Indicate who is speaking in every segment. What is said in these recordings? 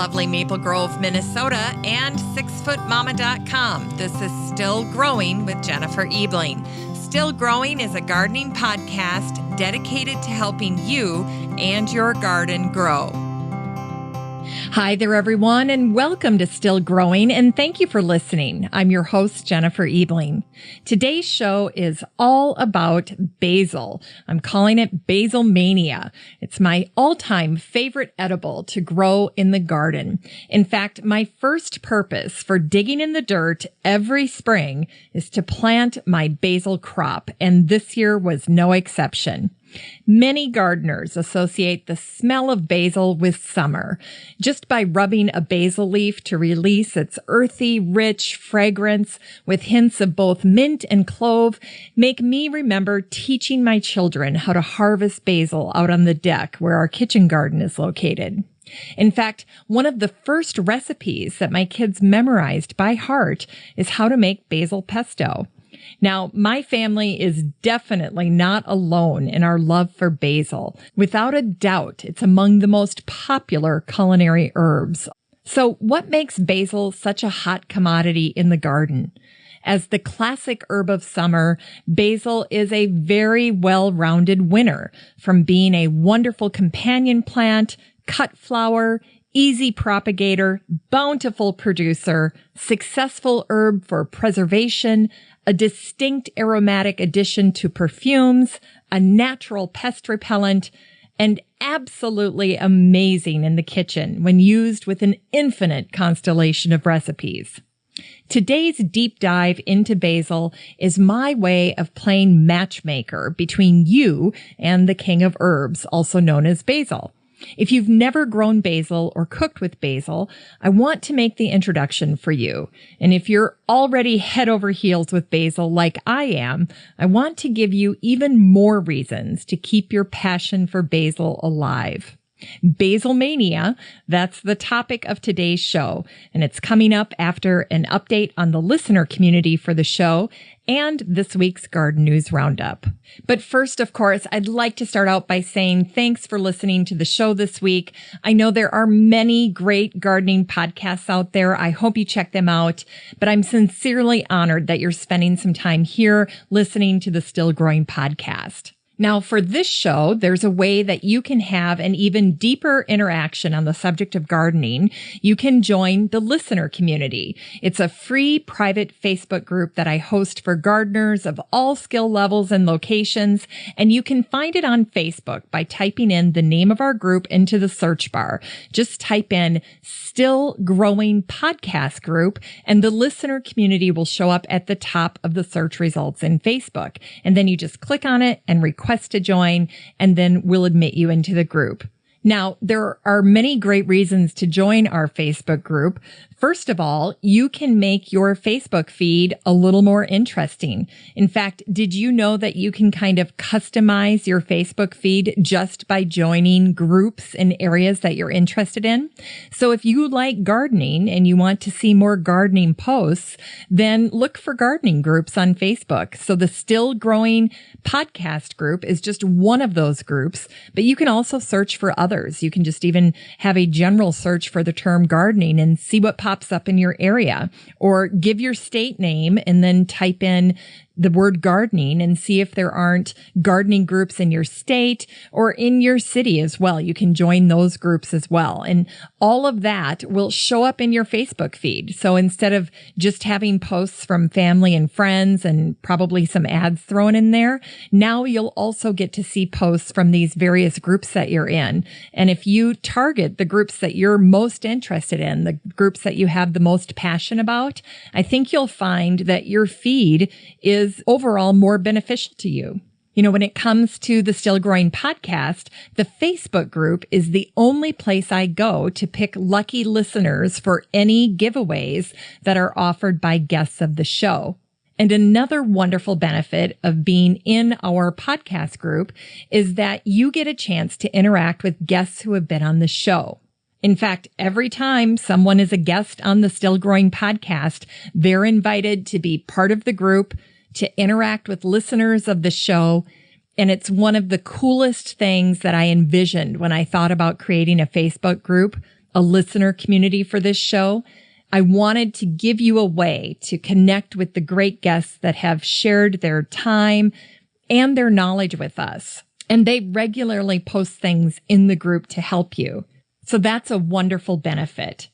Speaker 1: lovely Maple Grove, Minnesota, and 6footmama.com. This is Still Growing with Jennifer Ebling. Still Growing is a gardening podcast dedicated to helping you and your garden grow. Hi there, everyone, and welcome to Still Growing, and thank you for listening. I'm your host, Jennifer Ebling. Today's show is all about basil. I'm calling it Basilmania. It's my all-time favorite edible to grow in the garden. In fact, my first purpose for digging in the dirt every spring is to plant my basil crop, and this year was no exception. Many gardeners associate the smell of basil with summer, just by rubbing a basil leaf to release its earthy, rich fragrance with hints of both mint and clove make me remember teaching my children how to harvest basil out on the deck where our kitchen garden is located. In fact, one of the first recipes that my kids memorized by heart is how to make basil pesto. Now, my family is definitely not alone in our love for basil. Without a doubt, it's among the most popular culinary herbs. So what makes basil such a hot commodity in the garden? As the classic herb of summer, basil is a very well-rounded winner, from being a wonderful companion plant, cut flower, easy propagator, bountiful producer, successful herb for preservation, a distinct aromatic addition to perfumes, a natural pest repellent, and absolutely amazing in the kitchen when used with an infinite constellation of recipes. Today's deep dive into basil is my way of playing matchmaker between you and the king of herbs, also known as basil. If you've never grown basil or cooked with basil, I want to make the introduction for you. And if you're already head over heels with basil like I am, I want to give you even more reasons to keep your passion for basil alive. Basilmania, that's the topic of today's show, and it's coming up after an update on the listener community for the show and this week's Garden News Roundup. But first, of course, I'd like to start out by saying thanks for listening to the show this week. I know there are many great gardening podcasts out there. I hope you check them out, but I'm sincerely honored that you're spending some time here listening to the Still Growing podcast. Now, for this show, there's a way that you can have an even deeper interaction on the subject of gardening. You can join the listener community. It's a free private Facebook group that I host for gardeners of all skill levels and locations, and you can find it on Facebook by typing in the name of our group into the search bar. Just type in Still Growing Podcast Group, and the listener community will show up at the top of the search results in Facebook. And then you just click on it and request to join, and then we'll admit you into the group. Now, there are many great reasons to join our Facebook group. First of all, you can make your Facebook feed a little more interesting. In fact, did you know that you can kind of customize your Facebook feed just by joining groups in areas that you're interested in? So if you like gardening and you want to see more gardening posts, then look for gardening groups on Facebook. So the Still Growing podcast group is just one of those groups, but you can also search for others. You can just even have a general search for the term gardening and see what pops up in your area, or give your state name and then type in the word gardening and see if there aren't gardening groups in your state or in your city as well. You can join those groups as well. And all of that will show up in your Facebook feed. So instead of just having posts from family and friends and probably some ads thrown in there, now you'll also get to see posts from these various groups that you're in. And if you target the groups that you're most interested in, the groups that you have the most passion about, I think you'll find that your feed is overall more beneficial to you. You know, when it comes to the Still Growing podcast, the Facebook group is the only place I go to pick lucky listeners for any giveaways that are offered by guests of the show. And another wonderful benefit of being in our podcast group is that you get a chance to interact with guests who have been on the show. In fact, every time someone is a guest on the Still Growing podcast, they're invited to be part of the group, to interact with listeners of the show. And it's one of the coolest things that I envisioned when I thought about creating a Facebook group. a listener community for this show, I wanted to give you a way to connect with the great guests that have shared their time and their knowledge with us. And they regularly post things in the group to help you. So that's a wonderful benefit.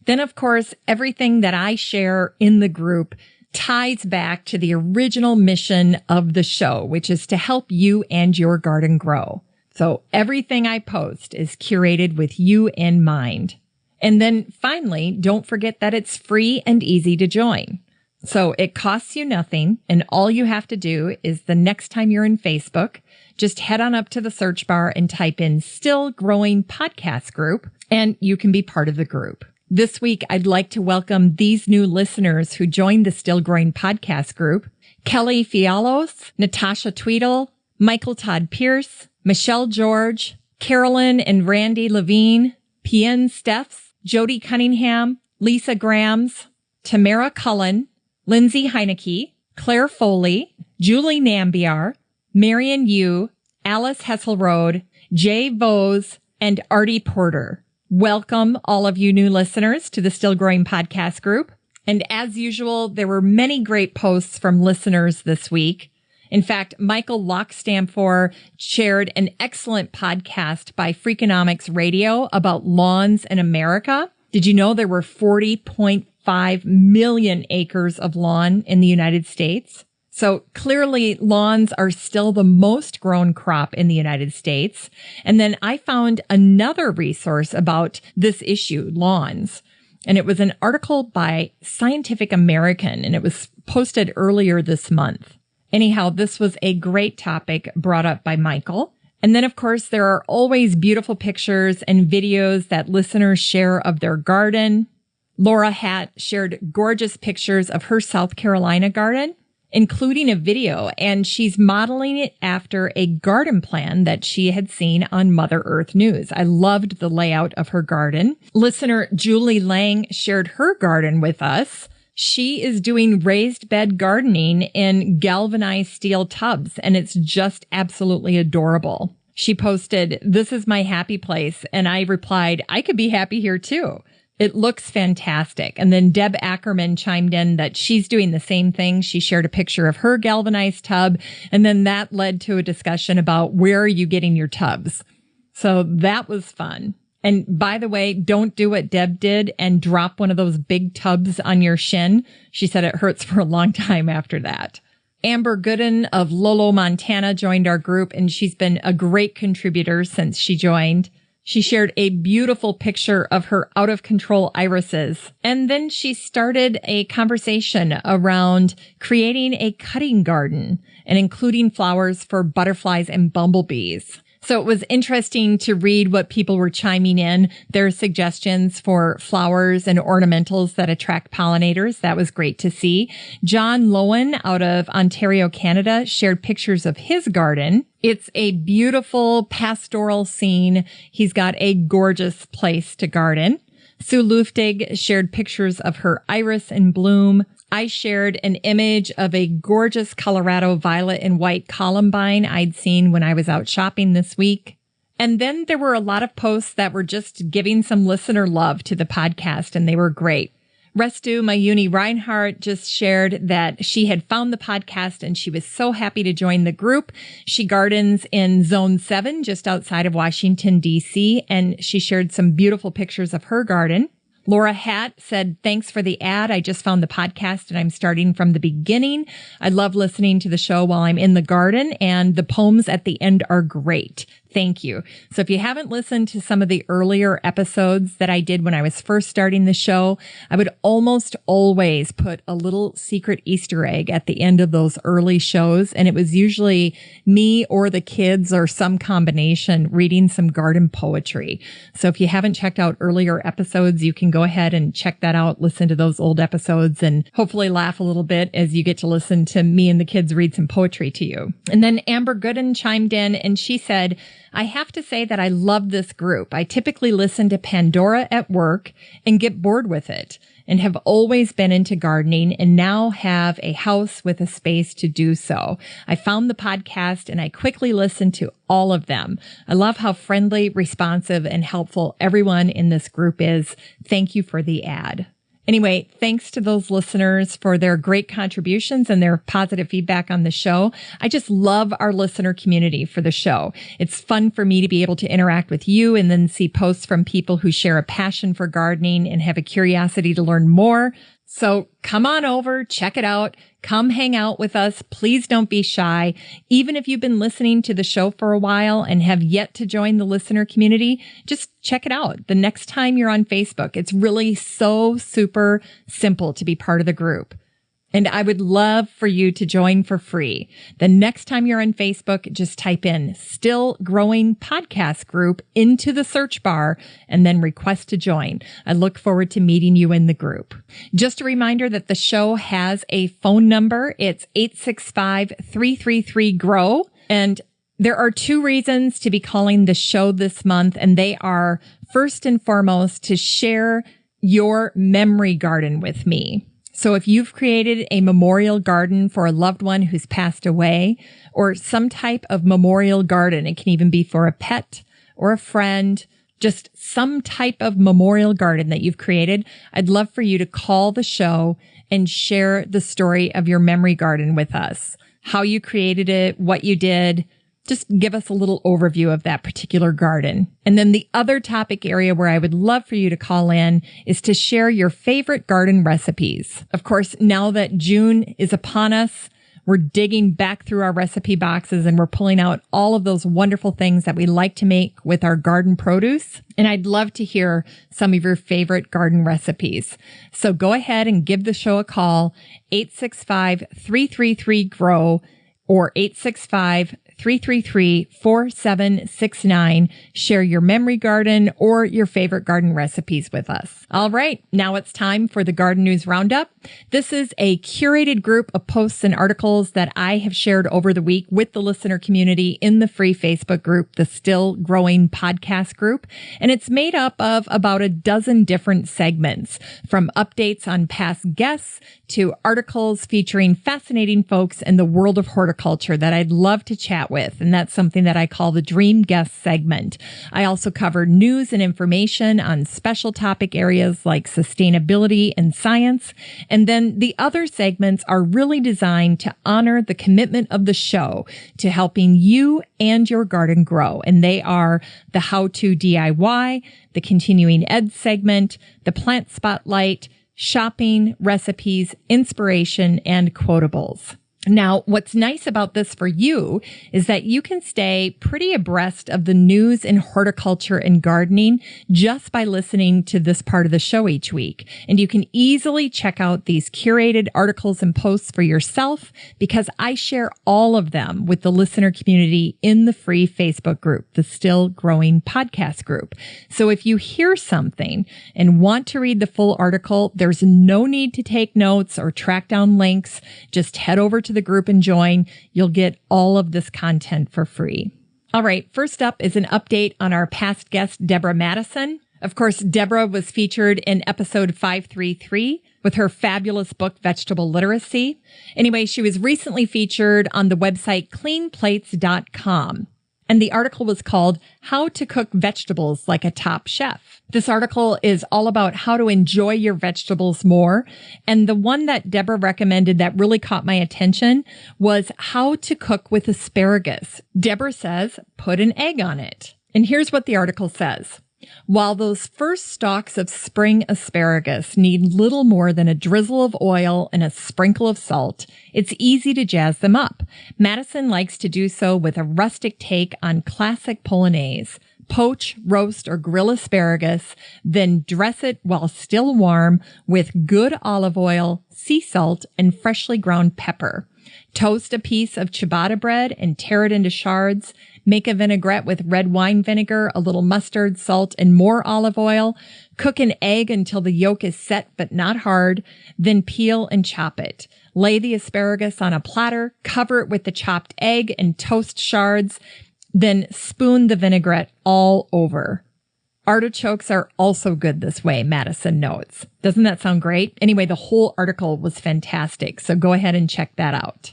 Speaker 1: Then, of course, everything that I share in the group ties back to the original mission of the show, which is to help you and your garden grow. So everything I post is curated with you in mind. And then finally, don't forget that it's free and easy to join. So it costs you nothing, and all you have to do is the next time you're in Facebook, just head on up to the search bar and type in Still Growing Podcast Group, and you can be part of the group. This week, I'd like to welcome these new listeners who joined the Still Growing Podcast Group: Kelly Fialos, Natasha Tweedle, Michael Todd Pierce, Michelle George, Carolyn and Randy Levine, Pien Steffs, Jody Cunningham, Lisa Grams, Tamara Cullen, Lindsay Heineke, Claire Foley, Julie Nambiar, Marion Yu, Alice Hesselrode, Jay Vose, and Artie Porter. Welcome, all of you new listeners, to the Still Growing Podcast Group. And as usual, there were many great posts from listeners this week. In fact, Michael Lockstamfor shared an excellent podcast by Freakonomics Radio about lawns in America. Did you know there were 40.5 million acres of lawn in the United States? So clearly lawns are still the most grown crop in the United States. And then I found another resource about this issue, lawns. And it was an article by Scientific American, and it was posted earlier this month. Anyhow, this was a great topic brought up by Michael. And then, of course, there are always beautiful pictures and videos that listeners share of their garden. Laura Hatt shared gorgeous pictures of her South Carolina garden, including a video, and she's modeling it after a garden plan that she had seen on Mother Earth News. I loved the layout of her garden. Listener Julie Lang shared her garden with us. She is doing raised bed gardening in galvanized steel tubs, and it's just absolutely adorable. She posted, "This is my happy place," and I replied, "I could be happy here too. It looks fantastic." And then Deb Ackerman chimed in that she's doing the same thing. She shared a picture of her galvanized tub, and then that led to a discussion about where are you getting your tubs. So that was fun. And by the way, don't do what Deb did and drop one of those big tubs on your shin. She said it hurts for a long time after that. Amber Gooden of Lolo, Montana joined our group, and she's been a great contributor since she joined. She shared a beautiful picture of her out-of-control irises. And then she started a conversation around creating a cutting garden and including flowers for butterflies and bumblebees. So it was interesting to read what people were chiming in, their suggestions for flowers and ornamentals that attract pollinators. That was great to see. John Lowen out of Ontario, Canada, shared pictures of his garden. It's a beautiful pastoral scene. He's got a gorgeous place to garden. Sue Luftig shared pictures of her iris in bloom. I shared an image of a gorgeous Colorado violet and white columbine I'd seen when I was out shopping this week. And then there were a lot of posts that were just giving some listener love to the podcast, and they were great. Restu Mayuni Reinhardt just shared that she had found the podcast and she was so happy to join the group. She gardens in Zone 7, just outside of Washington, D.C., and she shared some beautiful pictures of her garden. Laura Hatt said, "Thanks for the ad. I just found the podcast and I'm starting from the beginning. I love listening to the show while I'm in the garden, and the poems at the end are great. Thank you." So if you haven't listened to some of the earlier episodes that I did when I was first starting the show, I would almost always put a little secret Easter egg at the end of those early shows. And it was usually me or the kids or some combination reading some garden poetry. So if you haven't checked out earlier episodes, you can go ahead and check that out, listen to those old episodes, and hopefully laugh a little bit as you get to listen to me and the kids read some poetry to you. And then Amber Gooden chimed in and she said, "I have to say that I love this group. I typically listen to Pandora at work and get bored with it. and have always been into gardening and now have a house with a space to do so. I found the podcast and I quickly listened to all of them. I love how friendly, responsive, and helpful everyone in this group is. Thank you for the ad. Anyway, thanks to those listeners for their great contributions and their positive feedback on the show. I just love our listener community for the show. It's fun for me to be able to interact with you and then see posts from people who share a passion for gardening and have a curiosity to learn more. So come on over, check it out. Come hang out with us. Please don't be shy. Even if you've been listening to the show for a while and have yet to join the listener community, just check it out the next time you're on Facebook. It's really so super simple to be part of the group. And I would love for you to join for free. The next time you're on Facebook, just type in Still Growing Podcast Group into the search bar and then request to join. I look forward to meeting you in the group. Just a reminder that the show has a phone number. It's 865-333-GROW. And there are two reasons to be calling the show this month, and they are first and foremost to share your memory garden with me. So if you've created a memorial garden for a loved one who's passed away, or some type of memorial garden, it can even be for a pet or a friend, just some type of memorial garden that you've created, I'd love for you to call the show and share the story of your memory garden with us. How you created it, what you did. Just give us a little overview of that particular garden. And then the other topic area where I would love for you to call in is to share your favorite garden recipes. Of course, now that June is upon us, we're digging back through our recipe boxes and we're pulling out all of those wonderful things that we like to make with our garden produce. And I'd love to hear some of your favorite garden recipes. So go ahead and give the show a call, 865-333-GROW or 865-333-4769. Share your memory garden or your favorite garden recipes with us. All right, now it's time for the Garden News Roundup. This is a curated group of posts and articles that I have shared over the week with the listener community in the free Facebook group, the Still Growing Podcast Group. And it's made up of about a dozen different segments, from updates on past guests to articles featuring fascinating folks in the world of horticulture that I'd love to chat with. And that's something that I call the Dream Guest segment. I also cover news and information on special topic areas like sustainability and science. And then the other segments are really designed to honor the commitment of the show to helping you and your garden grow. And they are the How to DIY, the Continuing Ed segment, the Plant Spotlight, shopping, recipes, inspiration, and quotables. Now, what's nice about this for you is that you can stay pretty abreast of the news in horticulture and gardening just by listening to this part of the show each week. And you can easily check out these curated articles and posts for yourself because I share all of them with the listener community in the free Facebook group, the Still Growing Podcast Group. So if you hear something and want to read the full article, there's no need to take notes or track down links. Just head over to the group and join. You'll get all of this content for free. All right. First up is an update on our past guest, Deborah Madison. Of course, Deborah was featured in episode 533 with her fabulous book, Vegetable Literacy. Anyway, she was recently featured on the website cleanplates.com. And the article was called How to Cook Vegetables Like a Top Chef. This article is all about how to enjoy your vegetables more. And the one that Deborah recommended that really caught my attention was how to cook with asparagus. Deborah says, put an egg on it. And here's what the article says. While those first stalks of spring asparagus need little more than a drizzle of oil and a sprinkle of salt, it's easy to jazz them up. Madison likes to do so with a rustic take on classic Polonaise. Poach, roast, or grill asparagus, then dress it while still warm with good olive oil, sea salt, and freshly ground pepper. Toast a piece of ciabatta bread and tear it into shards. Make a vinaigrette with red wine vinegar, a little mustard, salt, and more olive oil. Cook an egg until the yolk is set but not hard. Then peel and chop it. Lay the asparagus on a platter, cover it with the chopped egg and toast shards. Then spoon the vinaigrette all over.
Speaker 2: Artichokes are also good this way, Madison notes. Doesn't that sound great? Anyway, the whole article was fantastic, so go ahead and check that out.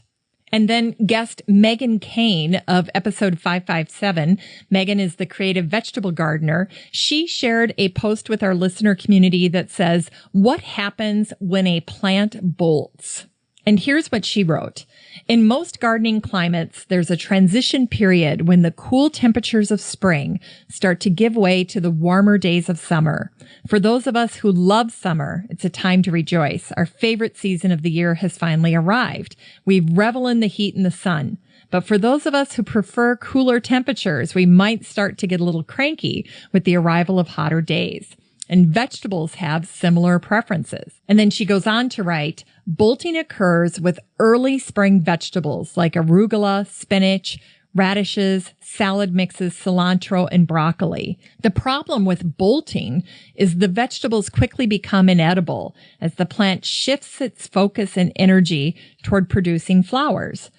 Speaker 2: And then guest Megan Kane of episode 557. Megan is the creative vegetable gardener. She shared a post with our listener community that says, "What happens when a plant bolts?" And here's what she wrote. In most gardening climates, there's a transition period when the cool temperatures of spring start to give way to the warmer days of summer. For those of us who love summer, it's a time to rejoice. Our favorite season of the year has finally arrived. We revel in the heat and the sun. But for those of us who prefer cooler temperatures, we might start to get a little cranky with the arrival of hotter days. And vegetables have similar preferences. And then she goes on to write, bolting occurs with early spring vegetables like arugula, spinach, radishes, salad mixes, cilantro, and broccoli. The problem with bolting is the vegetables quickly become inedible as the plant shifts its focus and energy toward producing flowers.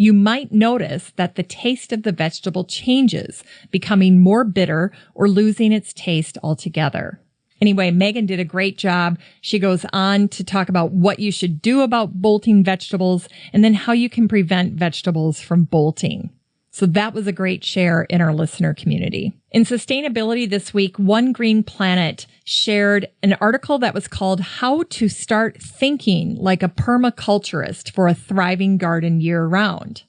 Speaker 2: You might notice that the taste of the vegetable changes, becoming more bitter or losing its taste altogether. Anyway, Megan did a great job. She goes on to talk about what you should do about bolting vegetables and then how you can prevent vegetables from bolting. So that was a great share in our listener community. In sustainability this week, One Green Planet shared an article that was called How to Start Thinking Like a Permaculturist for a Thriving Garden Year-Round.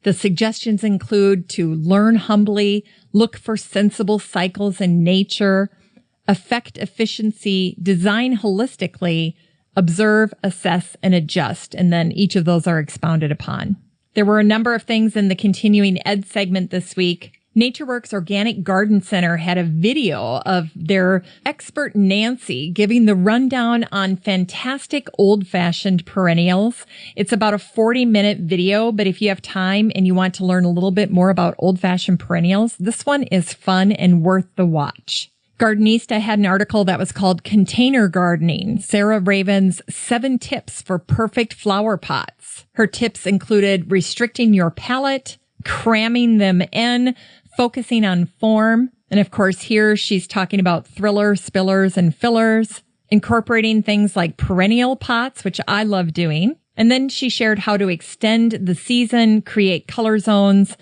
Speaker 2: The suggestions include to learn humbly, look for sensible cycles in nature, affect efficiency, design holistically, observe, assess, and adjust. And then each of those are expounded upon. There were a number of things in the continuing ed segment this week. NatureWorks Organic Garden Center had a video of their expert Nancy giving the rundown on fantastic old-fashioned perennials. It's about a 40-minute video, but if you have time and you want to learn a little bit more about old-fashioned perennials, this one is fun and worth the watch. Gardenista had an article that was called Container Gardening, Sarah Raven's 7 Tips for Perfect Flower Pots. Her tips included restricting your palette, cramming them in, focusing on form. And of course, here she's talking about thrillers, spillers, and fillers, incorporating things like perennial pots, which I love doing. And then she shared how to extend the season, create color zones,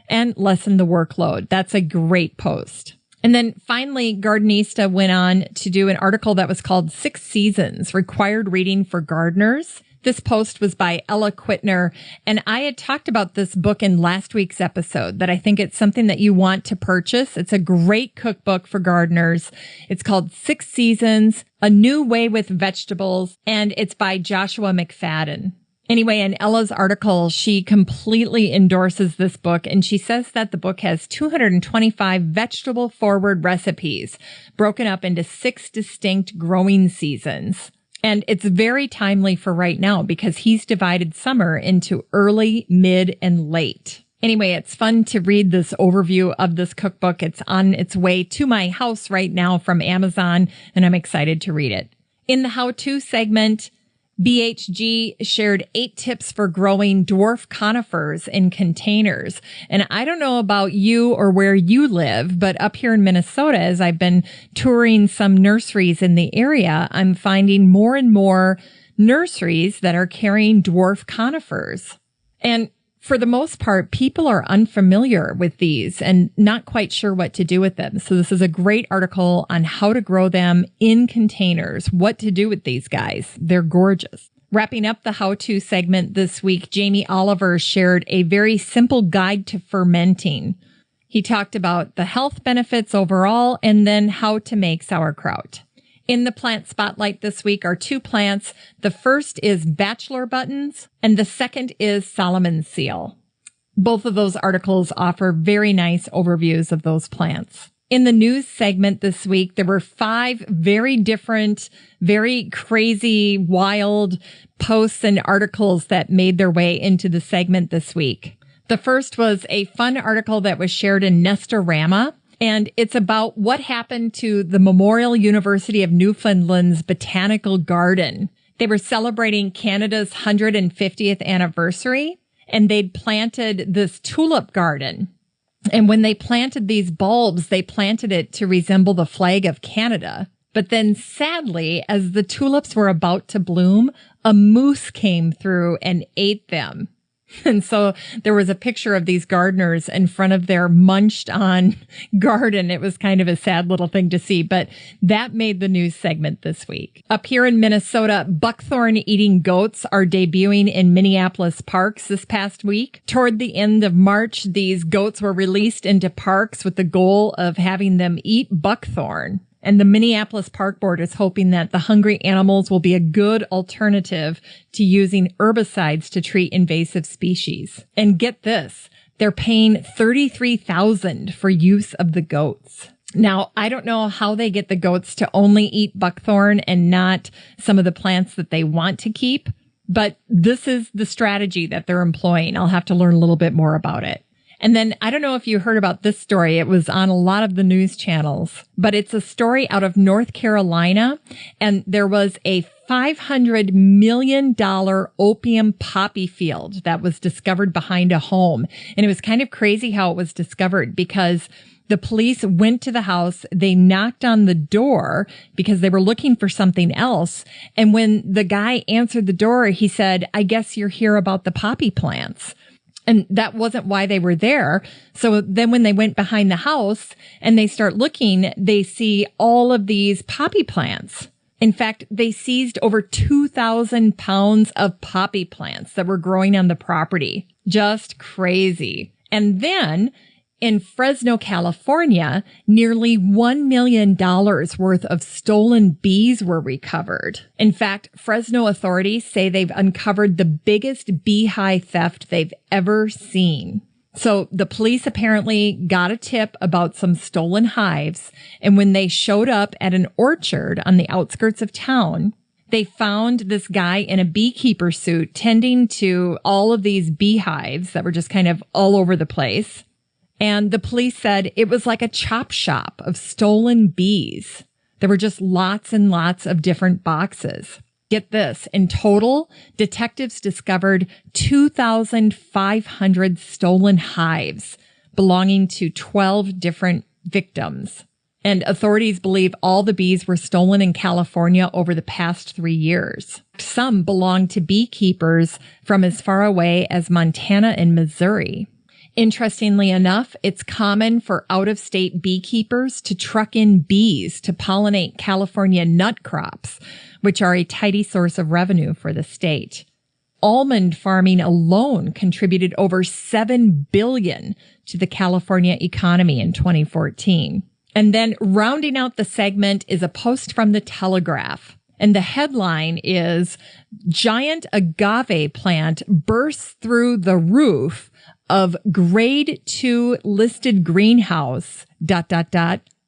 Speaker 2: and lessen the workload. That's a great post. And then finally, Gardenista went on to do an article that was called 6 Seasons, Required Reading for Gardeners. This post was by Ella Quittner, and I had talked about this book in last week's episode, that I think it's something that you want to purchase. It's a great cookbook for gardeners. It's called 6 Seasons, A New Way with Vegetables, and it's by Joshua McFadden. Anyway, in Ella's article, she completely endorses this book, and she says that the book has 225 vegetable-forward recipes broken up into 6 distinct growing seasons. And it's very timely for right now because he's divided summer into early, mid, and late. Anyway, it's fun to read this overview of this cookbook. It's on its way to my house right now from Amazon, and I'm excited to read it. In the how-to segment, BHG shared 8 tips for growing dwarf conifers in containers. And I don't know about you or where you live, but up here in Minnesota, as I've been touring some nurseries in the area, I'm finding more and more nurseries that are carrying dwarf conifers. And for the most part, people are unfamiliar with these and not quite sure what to do with them. So this is a great article on how to grow them in containers, what to do with these guys. They're gorgeous. Wrapping up the how-to segment this week, Jamie Oliver shared a very simple guide to fermenting. He talked about the health benefits overall and then how to make sauerkraut. In the plant spotlight this week are 2 plants. The first is bachelor buttons, and the second is Solomon's seal. Both of those articles offer very nice overviews of those plants. In the news segment this week, there were 5 very different, very crazy, wild posts and articles that made their way into the segment this week. The first was a fun article that was shared in Nestorama. And it's about what happened to the Memorial University of Newfoundland's Botanical Garden. They were celebrating Canada's 150th anniversary, and they'd planted this tulip garden. And when they planted these bulbs, they planted it to resemble the flag of Canada. But then sadly, as the tulips were about to bloom, a moose came through and ate them. And so there was a picture of these gardeners in front of their munched on garden. It was kind of a sad little thing to see, but that made the news segment this week. Up here in Minnesota, buckthorn eating goats are debuting in Minneapolis parks this past week. Toward the end of March, these goats were released into parks with the goal of having them eat buckthorn. And the Minneapolis Park Board is hoping that the hungry animals will be a good alternative to using herbicides to treat invasive species. And get this, they're paying $33,000 for use of the goats. Now, I don't know how they get the goats to only eat buckthorn and not some of the plants that they want to keep, but this is the strategy that they're employing. I'll have to learn a little bit more about it. And then I don't know if you heard about this story. It was on a lot of the news channels, but it's a story out of North Carolina. And there was a $500 million opium poppy field that was discovered behind a home. And it was kind of crazy how it was discovered because the police went to the house. They knocked on the door because they were looking for something else. And when the guy answered the door, he said, "I guess you're here about the poppy plants." And that wasn't why they were there. So then when they went behind the house and they start looking, they see all of these poppy plants. In fact, they seized over 2,000 pounds of poppy plants that were growing on the property. Just crazy. And then in Fresno, California, nearly $1 million worth of stolen bees were recovered. In fact, Fresno authorities say they've uncovered the biggest beehive theft they've ever seen. So the police apparently got a tip about some stolen hives, and when they showed up at an orchard on the outskirts of town, they found this guy in a beekeeper suit tending to all of these beehives that were just kind of all over the place. And the police said it was like a chop shop of stolen bees. There were just lots and lots of different boxes. Get this. In total, detectives discovered 2,500 stolen hives belonging to 12 different victims. And authorities believe all the bees were stolen in California over the past 3 years. Some belong to beekeepers from as far away as Montana and Missouri. Interestingly enough, it's common for out-of-state beekeepers to truck in bees to pollinate California nut crops, which are a tidy source of revenue for the state. Almond farming alone contributed over $7 billion to the California economy in 2014. And then rounding out the segment is a post from the Telegraph. And the headline is, "Giant agave plant bursts through the roof of grade 2 listed greenhouse, ...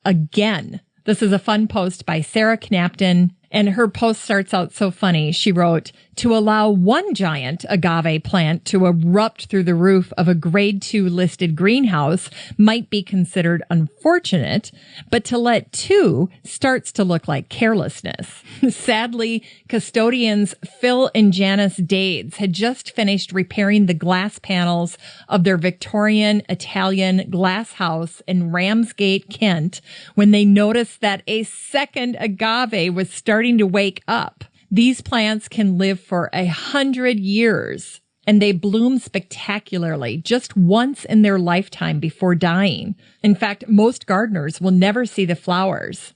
Speaker 2: again." This is a fun post by Sarah Knapton, and her post starts out so funny. She wrote, "To allow one giant agave plant to erupt through the roof of a grade 2 listed greenhouse might be considered unfortunate, but to let two starts to look like carelessness." Sadly, custodians Phil and Janice Dades had just finished repairing the glass panels of their Victorian Italian glass house in Ramsgate, Kent, when they noticed that a second agave was starting to wake up. These plants can live for 100 years, and they bloom spectacularly just once in their lifetime before dying. In fact, most gardeners will never see the flowers.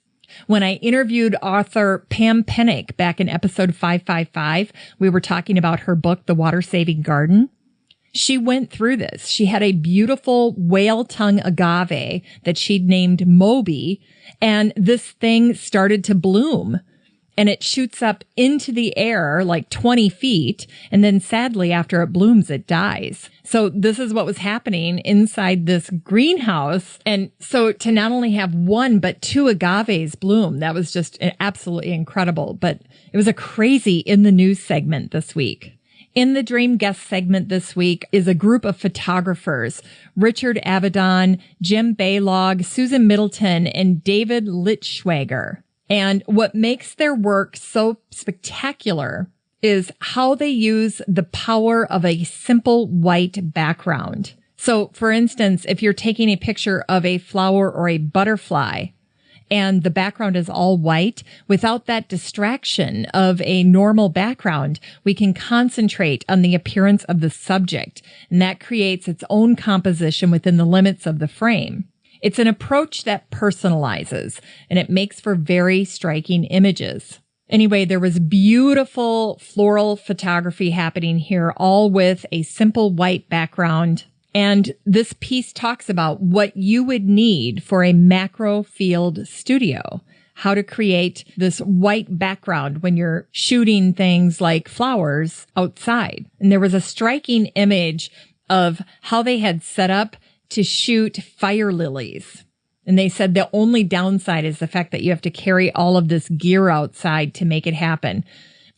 Speaker 2: When I interviewed author Pam Pennick back in episode 555, we were talking about her book, The Water Saving Garden. She went through this. She had a beautiful whale tongue agave that she'd named Moby, and this thing started to bloom. And it shoots up into the air like 20 feet. And then sadly, after it blooms, it dies. So this is what was happening inside this greenhouse. And so to not only have one, but two agaves bloom, that was just absolutely incredible. But it was a crazy in the news segment this week. In the Dream Guest segment this week is a group of photographers, Richard Avedon, Jim Baylog, Susan Middleton, and David Litschwager. And what makes their work so spectacular is how they use the power of a simple white background. So for instance, if you're taking a picture of a flower or a butterfly and the background is all white, without that distraction of a normal background, we can concentrate on the appearance of the subject, and that creates its own composition within the limits of the frame. It's an approach that personalizes, and it makes for very striking images. Anyway, there was beautiful floral photography happening here, all with a simple white background. And this piece talks about what you would need for a macro field studio, how to create this white background when you're shooting things like flowers outside. And there was a striking image of how they had set up to shoot fire lilies. And they said the only downside is the fact that you have to carry all of this gear outside to make it happen.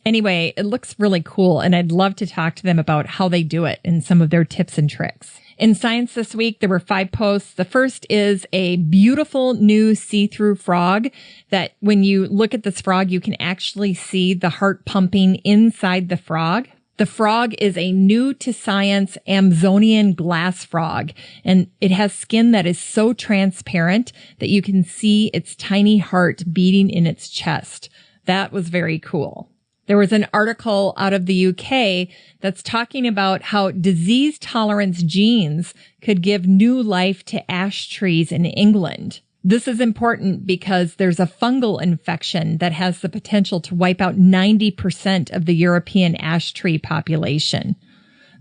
Speaker 2: Anyway, it looks really cool, and I'd love to talk to them about how they do it and some of their tips and tricks. In Science this week, there were 5 posts. The first is a beautiful new see-through frog that when you look at this frog, you can actually see the heart pumping inside the frog. The frog is a new to science Amazonian glass frog, and it has skin that is so transparent that you can see its tiny heart beating in its chest. That was very cool. There was an article out of the UK that's talking about how disease tolerance genes could give new life to ash trees in England. This is important because there's a fungal infection that has the potential to wipe out 90% of the European ash tree population.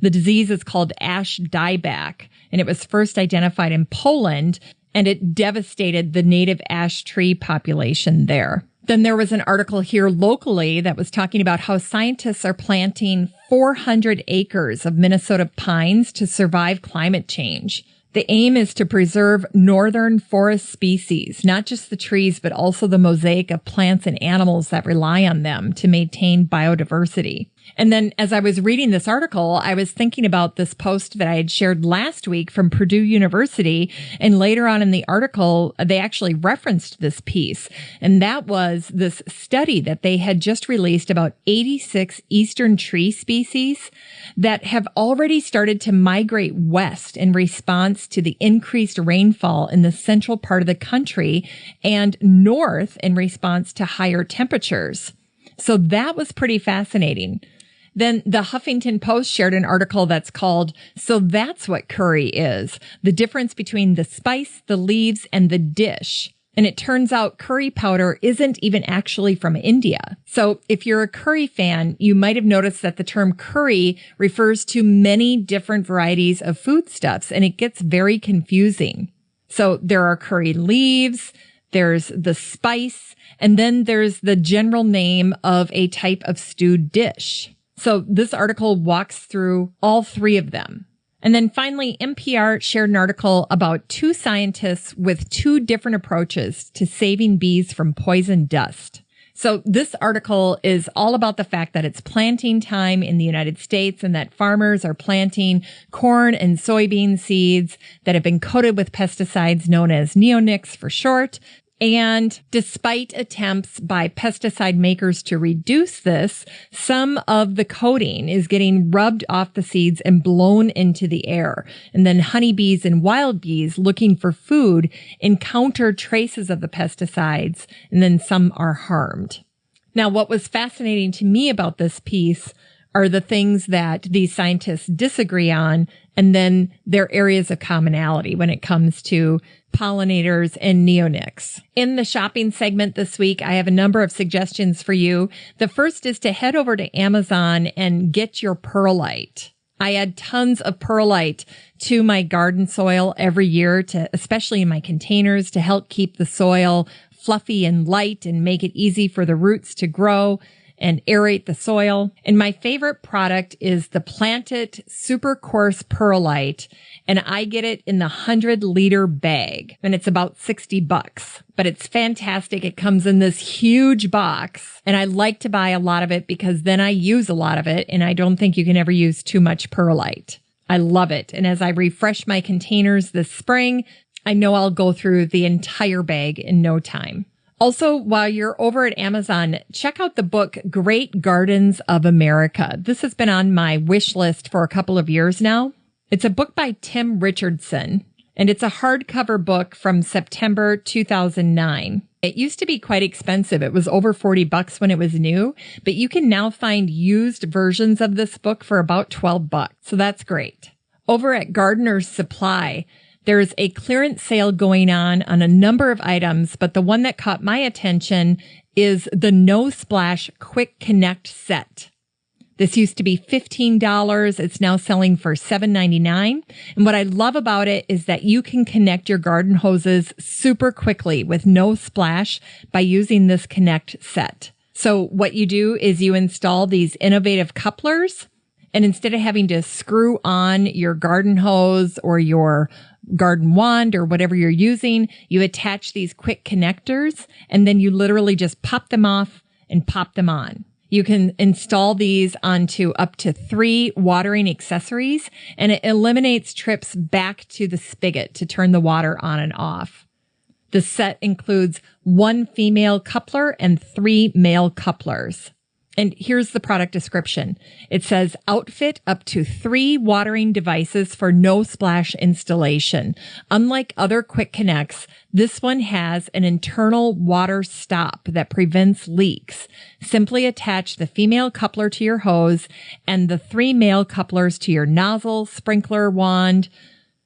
Speaker 2: The disease is called ash dieback, and it was first identified in Poland, and it devastated the native ash tree population there. Then there was an article here locally that was talking about how scientists are planting 400 acres of Minnesota pines to survive climate change. The aim is to preserve northern forest species, not just the trees, but also the mosaic of plants and animals that rely on them to maintain biodiversity. And then as I was reading this article, I was thinking about this post that I had shared last week from Purdue University. And later on in the article, they actually referenced this piece. And that was this study that they had just released about 86 eastern tree species that have already started to migrate west in response to the increased rainfall in the central part of the country and north in response to higher temperatures. So that was pretty fascinating. Then the Huffington Post shared an article that's called, "So That's What Curry Is, the difference between the spice, the leaves, and the dish." And it turns out curry powder isn't even actually from India. So if you're a curry fan, you might have noticed that the term curry refers to many different varieties of foodstuffs, and it gets very confusing. So there are curry leaves, there's the spice, and then there's the general name of a type of stewed dish. So this article walks through all 3 of them. And then finally, NPR shared an article about 2 scientists with 2 different approaches to saving bees from poison dust. So this article is all about the fact that it's planting time in the United States and that farmers are planting corn and soybean seeds that have been coated with pesticides known as neonics for short. And despite attempts by pesticide makers to reduce this, some of the coating is getting rubbed off the seeds and blown into the air. And then honeybees and wild bees looking for food encounter traces of the pesticides, and then some are harmed. Now, what was fascinating to me about this piece are the things that these scientists disagree on, and then their areas of commonality when it comes to pollinators and neonics. In the shopping segment this week, I have a number of suggestions for you. The first is to head over to Amazon and get your perlite. I add tons of perlite to my garden soil every year, especially in my containers, to help keep the soil fluffy and light and make it easy for the roots to grow and aerate the soil. And my favorite product is the Planted Super Coarse Perlite, and I get it in the 100-liter bag, and it's about $60, but it's fantastic. It comes in this huge box, and I like to buy a lot of it because then I use a lot of it, and I don't think you can ever use too much perlite. I love it. And as I refresh my containers this spring, I know I'll go through the entire bag in no time. Also, while you're over at Amazon, check out the book, Great Gardens of America. This has been on my wish list for a couple of years now. It's a book by Tim Richardson, and it's a hardcover book from September 2009. It used to be quite expensive. It was over $40 when it was new, but you can now find used versions of this book for about $12. So that's great. Over at Gardener's Supply, there's a clearance sale going on a number of items, but the one that caught my attention is the No Splash Quick Connect set. This used to be $15. It's now selling for $7.99. And what I love about it is that you can connect your garden hoses super quickly with no splash by using this Connect set. So what you do is you install these innovative couplers, and instead of having to screw on your garden hose or your garden wand or whatever you're using, you attach these quick connectors, and then you literally just pop them off and pop them on. You can install these onto up to 3 watering accessories, and it eliminates trips back to the spigot to turn the water on and off. The set includes 1 female coupler and 3 male couplers. And here's the product description. It says, outfit up to 3 watering devices for no splash installation. Unlike other quick connects, this one has an internal water stop that prevents leaks. Simply attach the female coupler to your hose and the 3 male couplers to your nozzle, sprinkler, wand,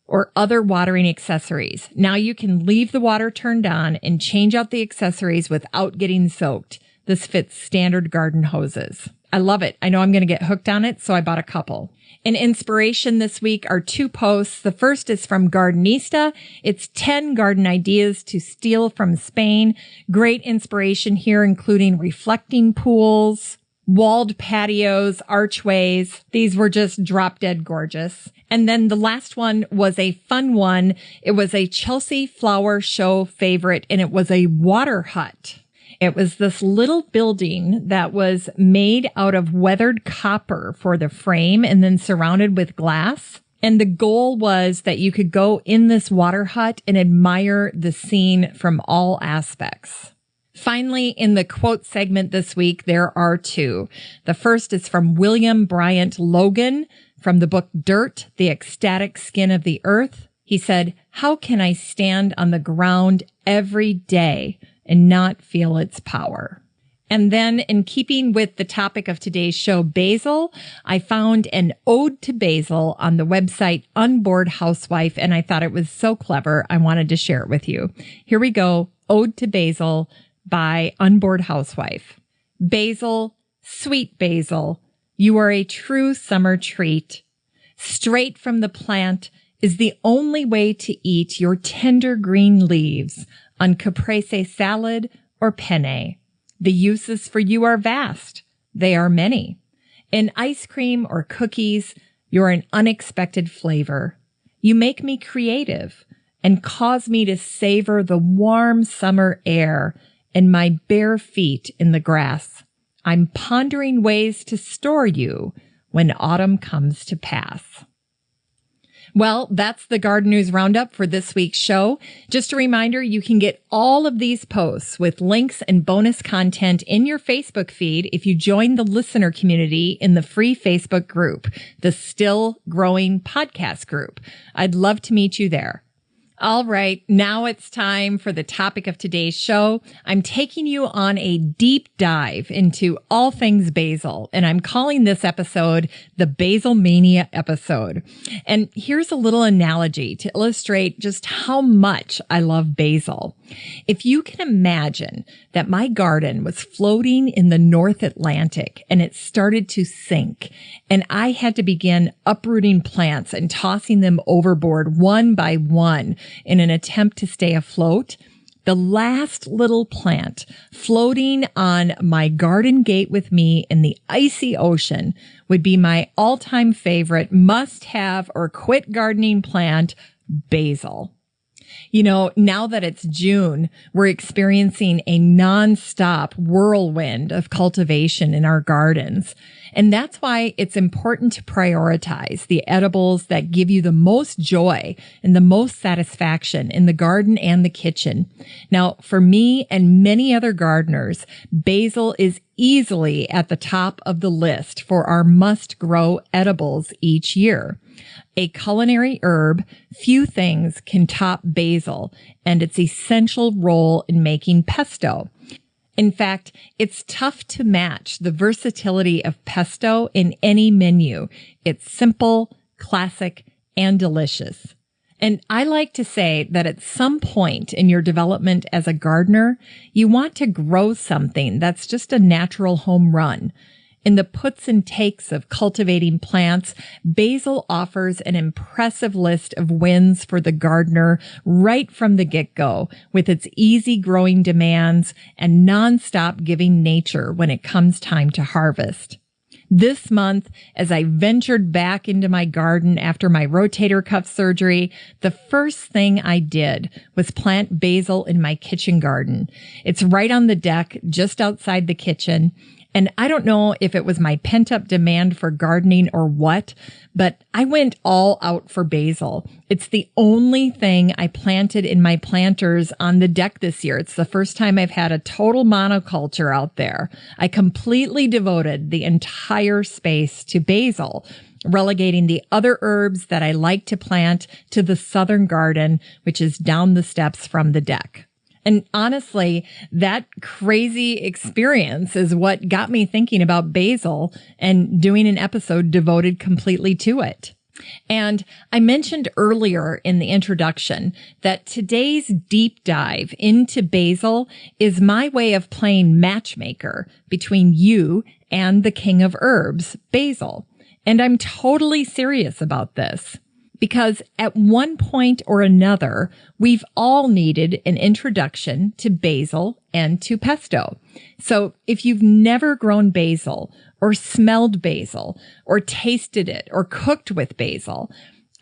Speaker 2: or other watering accessories. Now you can leave the water turned on and change out the accessories without getting soaked. This fits standard garden hoses. I love it. I know I'm going to get hooked on it, so I bought a couple. In inspiration this week are 2 posts. The first is from Gardenista. It's 10 garden ideas to steal from Spain. Great inspiration here, including reflecting pools, walled patios, archways. These were just drop dead gorgeous. And then the last one was a fun one. It was a Chelsea Flower Show favorite, and it was a water hut. It was this little building that was made out of weathered copper for the frame and then surrounded with glass. And the goal was that you could go in this water hut and admire the scene from all aspects. Finally, in the quote segment this week, there are 2. The first is from William Bryant Logan from the book Dirt, The Ecstatic Skin of the Earth. He said, "How can I stand on the ground every day and not feel its power?" And then, in keeping with the topic of today's show, basil, I found an ode to basil on the website Unbored Housewife, and I thought it was so clever, I wanted to share it with you. Here we go, Ode to Basil by Unbored Housewife. Basil, sweet basil, you are a true summer treat. Straight from the plant is the only way to eat your tender green leaves on caprese salad or penne. The uses for you are vast. They are many. In ice cream or cookies, you're an unexpected flavor. You make me creative and cause me to savor the warm summer air and my bare feet in the grass. I'm pondering ways to store you when autumn comes to pass. Well, that's the Garden News Roundup for this week's show. Just a reminder, you can get all of these posts with links and bonus content in your Facebook feed if you join the listener community in the free Facebook group, the Still Growing Podcast group. I'd love to meet you there. All right, now it's time for the topic of today's show. I'm taking you on a deep dive into all things basil, and I'm calling this episode the Basilmania episode. And here's a little analogy to illustrate just how much I love basil. If you can imagine that my garden was floating in the North Atlantic and it started to sink, and I had to begin uprooting plants and tossing them overboard one by one in an attempt to stay afloat, the last little plant floating on my garden gate with me in the icy ocean would be my all-time favorite must-have or quit gardening plant, basil. You know, now that it's June, we're experiencing a nonstop whirlwind of cultivation in our gardens. And that's why it's important to prioritize the edibles that give you the most joy and the most satisfaction in the garden and the kitchen. Now, for me and many other gardeners, basil is easily at the top of the list for our must-grow edibles each year. A culinary herb, few things can top basil and its essential role in making pesto. In fact, it's tough to match the versatility of pesto in any menu. It's simple, classic, and delicious. And I like to say that at some point in your development as a gardener, you want to grow something that's just a natural home run. In the puts and takes of cultivating plants, basil offers an impressive list of wins for the gardener right from the get-go, with its easy growing demands and nonstop giving nature when it comes time to harvest. This month, as I ventured back into my garden after my rotator cuff surgery, the first thing I did was plant basil in my kitchen garden. It's right on the deck, just outside the kitchen. And I don't know if it was my pent-up demand for gardening or what, but I went all out for basil. It's the only thing I planted in my planters on the deck this year. It's the first time I've had a total monoculture out there. I completely devoted the entire space to basil, relegating the other herbs that I like to plant to the southern garden, which is down the steps from the deck. And honestly, that crazy experience is what got me thinking about basil and doing an episode devoted completely to it. And I mentioned earlier in the introduction that today's deep dive into basil is my way of playing matchmaker between you and the king of herbs, basil. And I'm totally serious about this. Because at one point or another, we've all needed an introduction to basil and to pesto. So if you've never grown basil or smelled basil or tasted it or cooked with basil,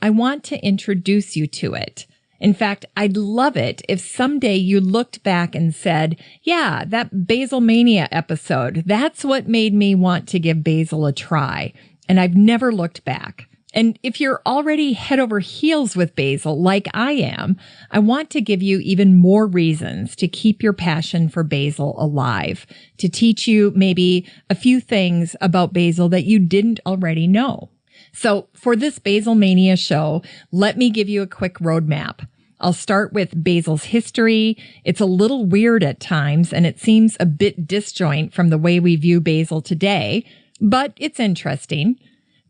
Speaker 2: I want to introduce you to it. In fact, I'd love it if someday you looked back and said, yeah, that Basilmania episode, that's what made me want to give basil a try. And I've never looked back. And if you're already head over heels with basil, like I am, I want to give you even more reasons to keep your passion for basil alive, to teach you maybe a few things about basil that you didn't already know. So for this Basilmania show, let me give you a quick roadmap. I'll start with basil's history. It's a little weird at times, and it seems a bit disjoint from the way we view basil today, but it's interesting.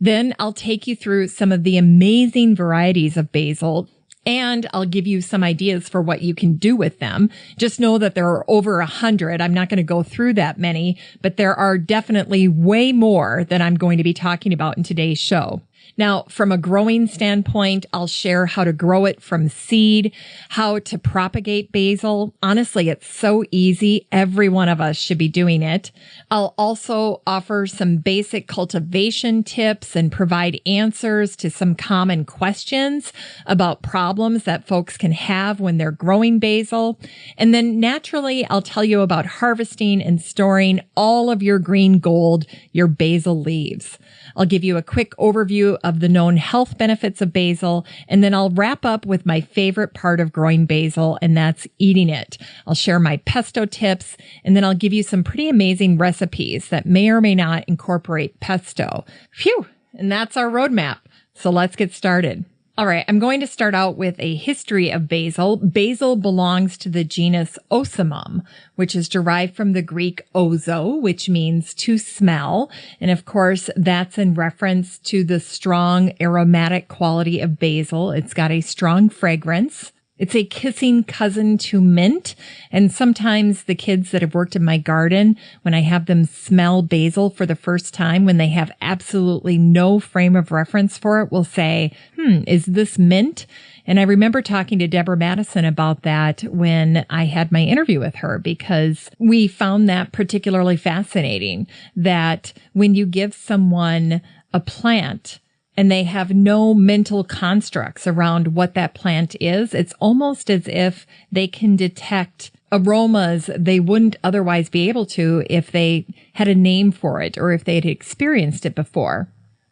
Speaker 2: Then I'll take you through some of the amazing varieties of basil, and I'll give you some ideas for what you can do with them. Just know that there are over 100. I'm not going to go through that many, but there are definitely way more than I'm going to be talking about in today's show. Now, from a growing standpoint, I'll share how to grow it from seed, how to propagate basil. Honestly, it's so easy. Every one of us should be doing it. I'll also offer some basic cultivation tips and provide answers to some common questions about problems that folks can have when they're growing basil. And then naturally, I'll tell you about harvesting and storing all of your green gold, your basil leaves. I'll give you a quick overview of the known health benefits of basil, and then I'll wrap up with my favorite part of growing basil, and that's eating it. I'll share my pesto tips, and then I'll give you some pretty amazing recipes that may or may not incorporate pesto. Phew! And that's our roadmap. So let's get started. All right, I'm going to start out with a history of basil. Basil belongs to the genus Ocimum, which is derived from the Greek ozo, which means to smell. And of course, that's in reference to the strong aromatic quality of basil. It's got a strong fragrance. It's a kissing cousin to mint. And sometimes the kids that have worked in my garden, when I have them smell basil for the first time, when they have absolutely no frame of reference for it, will say, is this mint? And I remember talking to Deborah Madison about that when I had my interview with her, because we found that particularly fascinating, that when you give someone a plant and they have no mental constructs around what that plant is, it's almost as if they can detect aromas they wouldn't otherwise be able to if they had a name for it or if they'd experienced it before.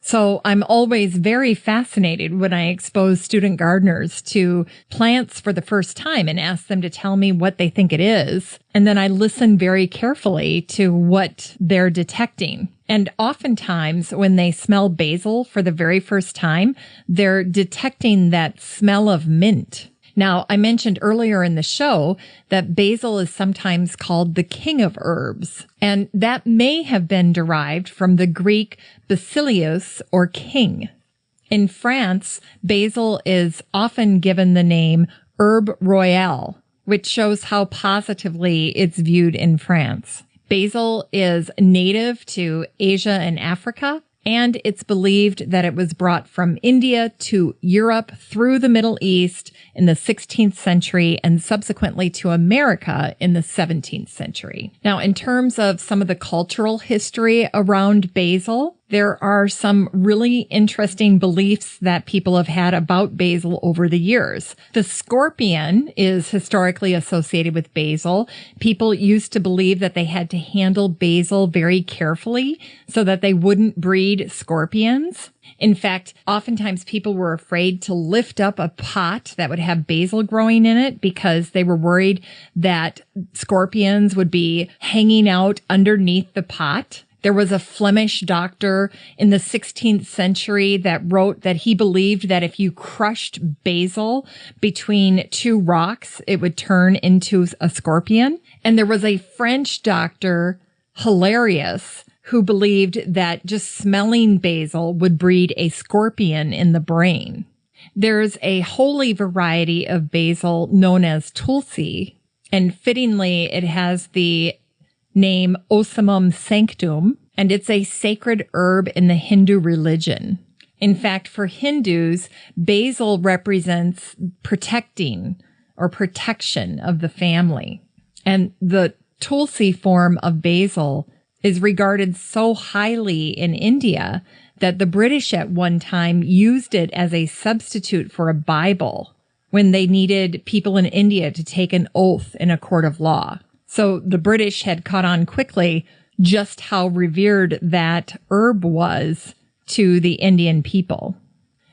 Speaker 2: So I'm always very fascinated when I expose student gardeners to plants for the first time and ask them to tell me what they think it is. And then I listen very carefully to what they're detecting. And oftentimes when they smell basil for the very first time, they're detecting that smell of mint. Now, I mentioned earlier in the show that basil is sometimes called the king of herbs, and that may have been derived from the Greek basileus, or king. In France, basil is often given the name herbe royale, which shows how positively it's viewed in France. Basil is native to Asia and Africa, and it's believed that it was brought from India to Europe through the Middle East in the 16th century and subsequently to America in the 17th century. Now, in terms of some of the cultural history around basil, there are some really interesting beliefs that people have had about basil over the years. The scorpion is historically associated with basil. People used to believe that they had to handle basil very carefully so that they wouldn't breed scorpions. In fact, oftentimes people were afraid to lift up a pot that would have basil growing in it because they were worried that scorpions would be hanging out underneath the pot. There was a Flemish doctor in the 16th century that wrote that he believed that if you crushed basil between two rocks, it would turn into a scorpion. And there was a French doctor, Hilarius, who believed that just smelling basil would breed a scorpion in the brain. There's a holy variety of basil known as tulsi, and fittingly, it has the name Ocimum sanctum, and it's a sacred herb in the Hindu religion. In fact, for Hindus, basil represents protecting or protection of the family. And the tulsi form of basil is regarded so highly in India that the British at one time used it as a substitute for a Bible when they needed people in India to take an oath in a court of law. So the British had caught on quickly just how revered that herb was to the Indian people.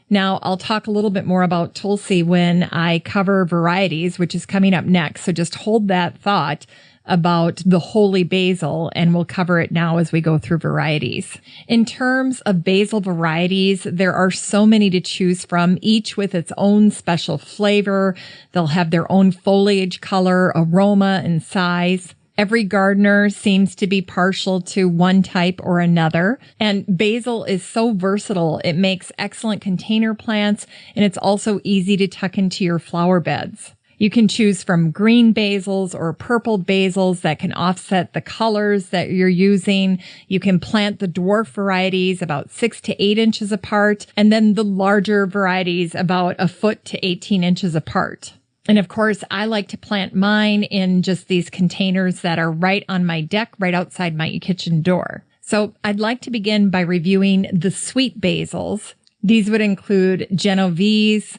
Speaker 2: Now, I'll talk a little bit more about tulsi when I cover varieties, which is coming up next. So just hold that thought about the holy basil, and we'll cover it now as we go through varieties. In terms of basil varieties, there are so many to choose from, each with its own special flavor. They'll have their own foliage color, aroma, and size. Every gardener seems to be partial to one type or another, and basil is so versatile. It makes excellent container plants, and it's also easy to tuck into your flower beds. You can choose from green basils or purple basils that can offset the colors that you're using. You can plant the dwarf varieties about 6 to 8 inches apart, and then the larger varieties about a foot to 18 inches apart. And of course, I like to plant mine in just these containers that are right on my deck, right outside my kitchen door. So I'd like to begin by reviewing the sweet basils. These would include Genovese,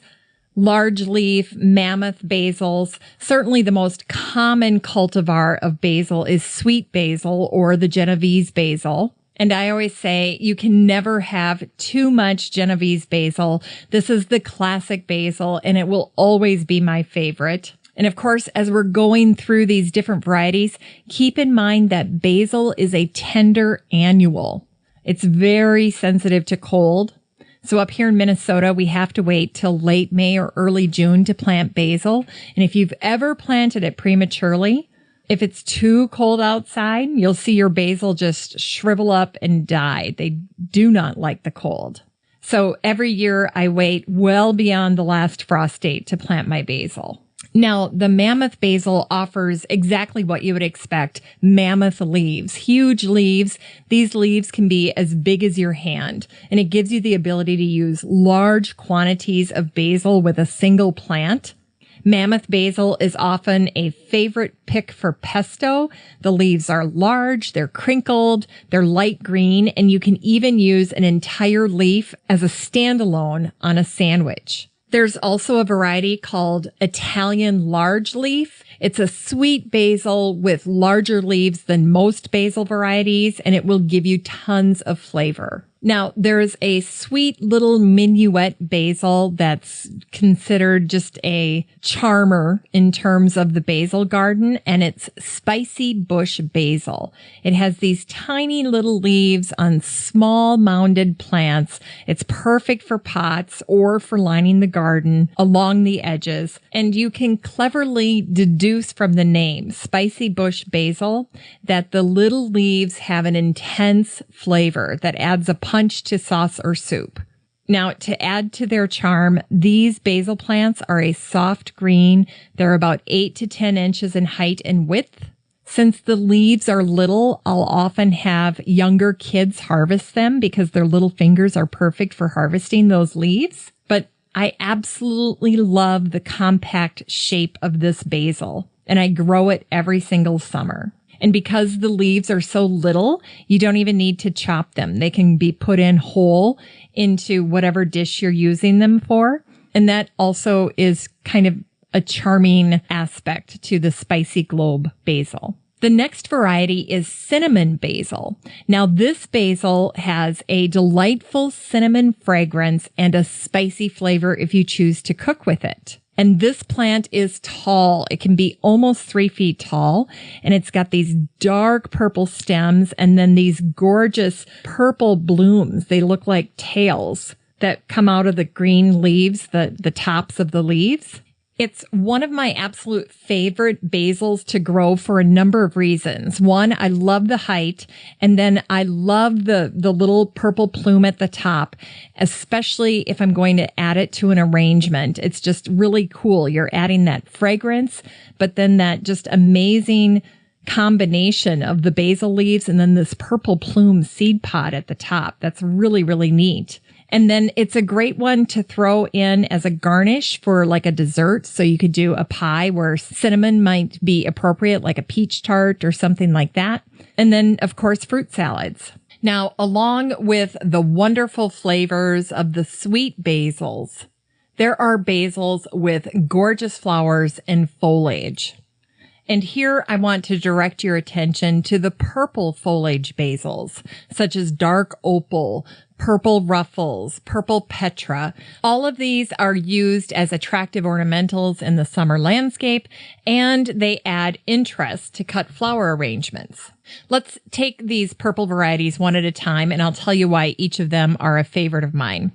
Speaker 2: large leaf, mammoth basils. Certainly the most common cultivar of basil is sweet basil or the Genovese basil. And I always say you can never have too much Genovese basil. This is the classic basil, and it will always be my favorite. And of course, as we're going through these different varieties, keep in mind that basil is a tender annual. It's very sensitive to cold. So up here in Minnesota, we have to wait till late May or early June to plant basil. And if you've ever planted it prematurely, if it's too cold outside, you'll see your basil just shrivel up and die. They do not like the cold. So every year I wait well beyond the last frost date to plant my basil. Now, the mammoth basil offers exactly what you would expect. Mammoth leaves, huge leaves. These leaves can be as big as your hand, and it gives you the ability to use large quantities of basil with a single plant. Mammoth basil is often a favorite pick for pesto. The leaves are large, they're crinkled, they're light green, and you can even use an entire leaf as a standalone on a sandwich. There's also a variety called Italian large leaf. It's a sweet basil with larger leaves than most basil varieties, and it will give you tons of flavor. Now, there's a sweet little minuet basil that's considered just a charmer in terms of the basil garden, and it's spicy bush basil. It has these tiny little leaves on small mounded plants. It's perfect for pots or for lining the garden along the edges, and you can cleverly deduce from the name, spicy bush basil, that the little leaves have an intense flavor that adds a punch to sauce or soup. Now, to add to their charm, these basil plants are a soft green. They're about 8 to 10 inches in height and width. Since the leaves are little, I'll often have younger kids harvest them because their little fingers are perfect for harvesting those leaves. But I absolutely love the compact shape of this basil, and I grow it every single summer. And because the leaves are so little, you don't even need to chop them. They can be put in whole into whatever dish you're using them for. And that also is kind of a charming aspect to the spicy globe basil. The next variety is cinnamon basil. Now, this basil has a delightful cinnamon fragrance and a spicy flavor if you choose to cook with it. And this plant is tall. It can be almost 3 feet tall, and it's got these dark purple stems and then these gorgeous purple blooms. They look like tails that come out of the green leaves, the tops of the leaves. It's one of my absolute favorite basils to grow for a number of reasons. One, I love the height, and then I love the little purple plume at the top, especially if I'm going to add it to an arrangement. It's just really cool. You're adding that fragrance, but then that just amazing combination of the basil leaves and then this purple plume seed pod at the top. That's really, really neat. And then it's a great one to throw in as a garnish for like a dessert. So you could do a pie where cinnamon might be appropriate, like a peach tart or something like that. And then, of course, fruit salads. Now, along with the wonderful flavors of the sweet basils, there are basils with gorgeous flowers and foliage. And here I want to direct your attention to the purple foliage basils, such as dark opal, purple ruffles, purple petra. All of these are used as attractive ornamentals in the summer landscape, and they add interest to cut flower arrangements. Let's take these purple varieties one at a time, and I'll tell you why each of them are a favorite of mine.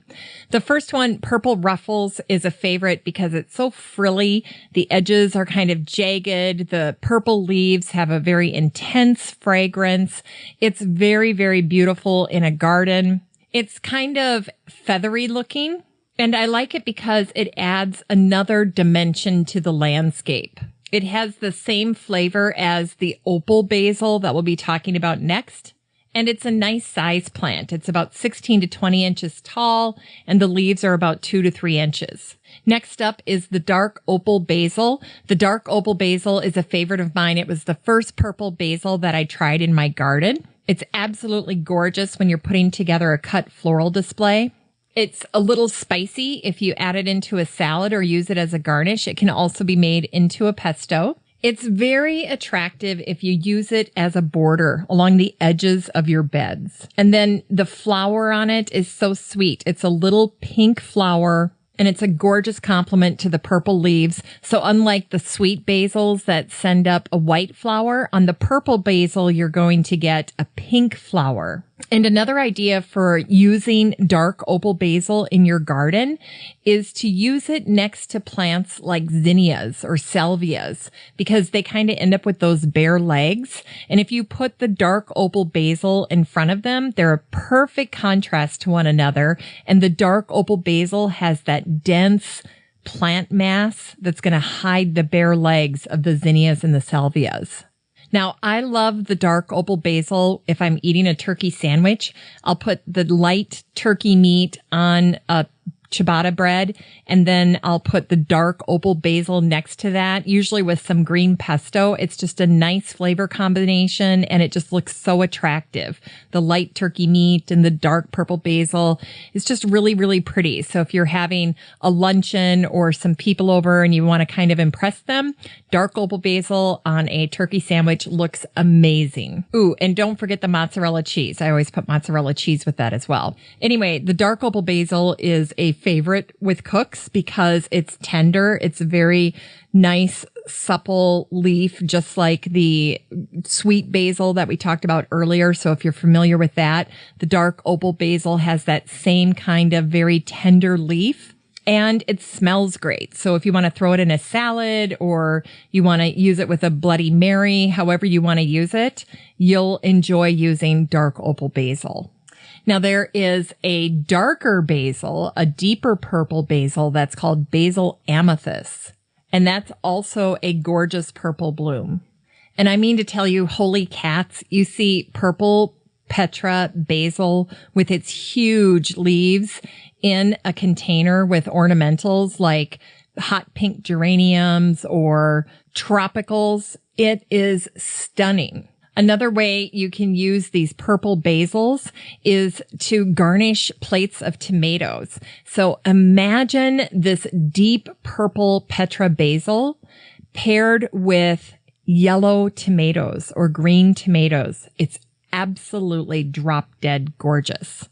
Speaker 2: The first one, purple ruffles, is a favorite because it's so frilly. The edges are kind of jagged. The purple leaves have a very intense fragrance. It's very, very beautiful in a garden. It's kind of feathery looking, and I like it because it adds another dimension to the landscape. It has the same flavor as the opal basil that we'll be talking about next, and it's a nice size plant. It's about 16 to 20 inches tall, and the leaves are about 2 to 3 inches. Next up is the dark opal basil. The dark opal basil is a favorite of mine. It was the first purple basil that I tried in my garden. It's absolutely gorgeous when you're putting together a cut floral display. It's a little spicy if you add it into a salad or use it as a garnish. It can also be made into a pesto. It's very attractive if you use it as a border along the edges of your beds. And then the flower on it is so sweet. It's a little pink flower, and it's a gorgeous complement to the purple leaves. So unlike the sweet basils that send up a white flower, on the purple basil, you're going to get a pink flower. And another idea for using dark opal basil in your garden is to use it next to plants like zinnias or salvias, because they kind of end up with those bare legs. And if you put the dark opal basil in front of them, they're a perfect contrast to one another. And the dark opal basil has that dense plant mass that's going to hide the bare legs of the zinnias and the salvias. Now, I love the dark opal basil. If I'm eating a turkey sandwich, I'll put the light turkey meat on a ciabatta bread, and then I'll put the dark opal basil next to that, usually with some green pesto. It's just a nice flavor combination, and it just looks so attractive. The light turkey meat and the dark purple basil is just really, really pretty. So if you're having a luncheon or some people over and you want to kind of impress them, dark opal basil on a turkey sandwich looks amazing. Ooh, and don't forget the mozzarella cheese. I always put mozzarella cheese with that as well. Anyway, the dark opal basil is a favorite with cooks because it's tender. It's a very nice, supple leaf, just like the sweet basil that we talked about earlier. So if you're familiar with that, the dark opal basil has that same kind of very tender leaf. And it smells great. So if you want to throw it in a salad or you want to use it with a Bloody Mary, however you want to use it, you'll enjoy using dark opal basil. Now there is a darker basil, a deeper purple basil that's called basil amethyst. And that's also a gorgeous purple bloom. And I mean to tell you, holy cats, you see purple Petra basil with its huge leaves in a container with ornamentals like hot pink geraniums or tropicals. It is stunning. Another way you can use these purple basils is to garnish plates of tomatoes. So imagine this deep purple Petra basil paired with yellow tomatoes or green tomatoes. It's absolutely drop dead gorgeous.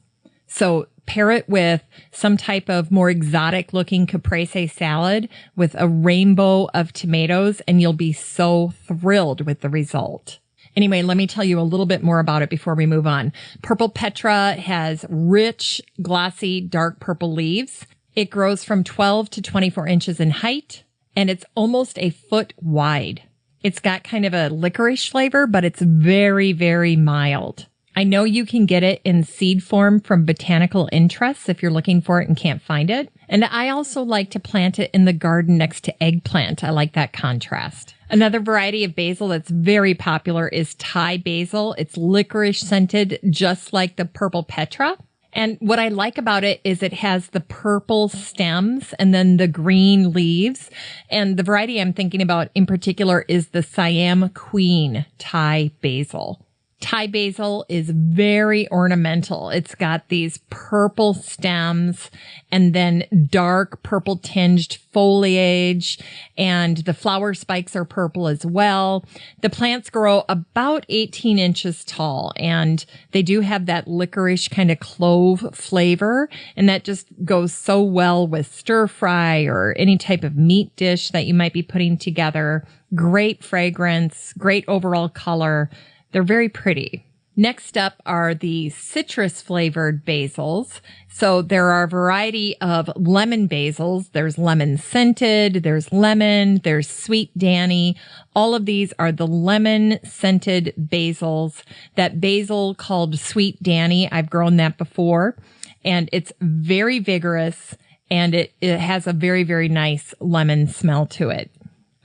Speaker 2: So pair it with some type of more exotic looking caprese salad with a rainbow of tomatoes, and you'll be so thrilled with the result. Anyway, let me tell you a little bit more about it before we move on. Purple Petra has rich, glossy, dark purple leaves. It grows from 12 to 24 inches in height, and it's almost a foot wide. It's got kind of a licorice flavor, but it's very, very mild. I know you can get it in seed form from Botanical Interests if you're looking for it and can't find it. And I also like to plant it in the garden next to eggplant. I like that contrast. Another variety of basil that's very popular is Thai basil. It's licorice scented, just like the purple Petra. And what I like about it is it has the purple stems and then the green leaves. And the variety I'm thinking about in particular is the Siam Queen Thai basil. Thai basil is very ornamental. It's got these purple stems and then dark purple tinged foliage, and the flower spikes are purple as well. The plants grow about 18 inches tall, and they do have that licorice kind of clove flavor, and that just goes so well with stir fry or any type of meat dish that you might be putting together. Great fragrance, great overall color. They're very pretty. Next up are the citrus flavored basils. So there are a variety of lemon basils. There's lemon scented, there's lemon, there's sweet Danny. All of these are the lemon scented basils. That basil called sweet Danny, I've grown that before, and it's very vigorous, and it has a very, very nice lemon smell to it.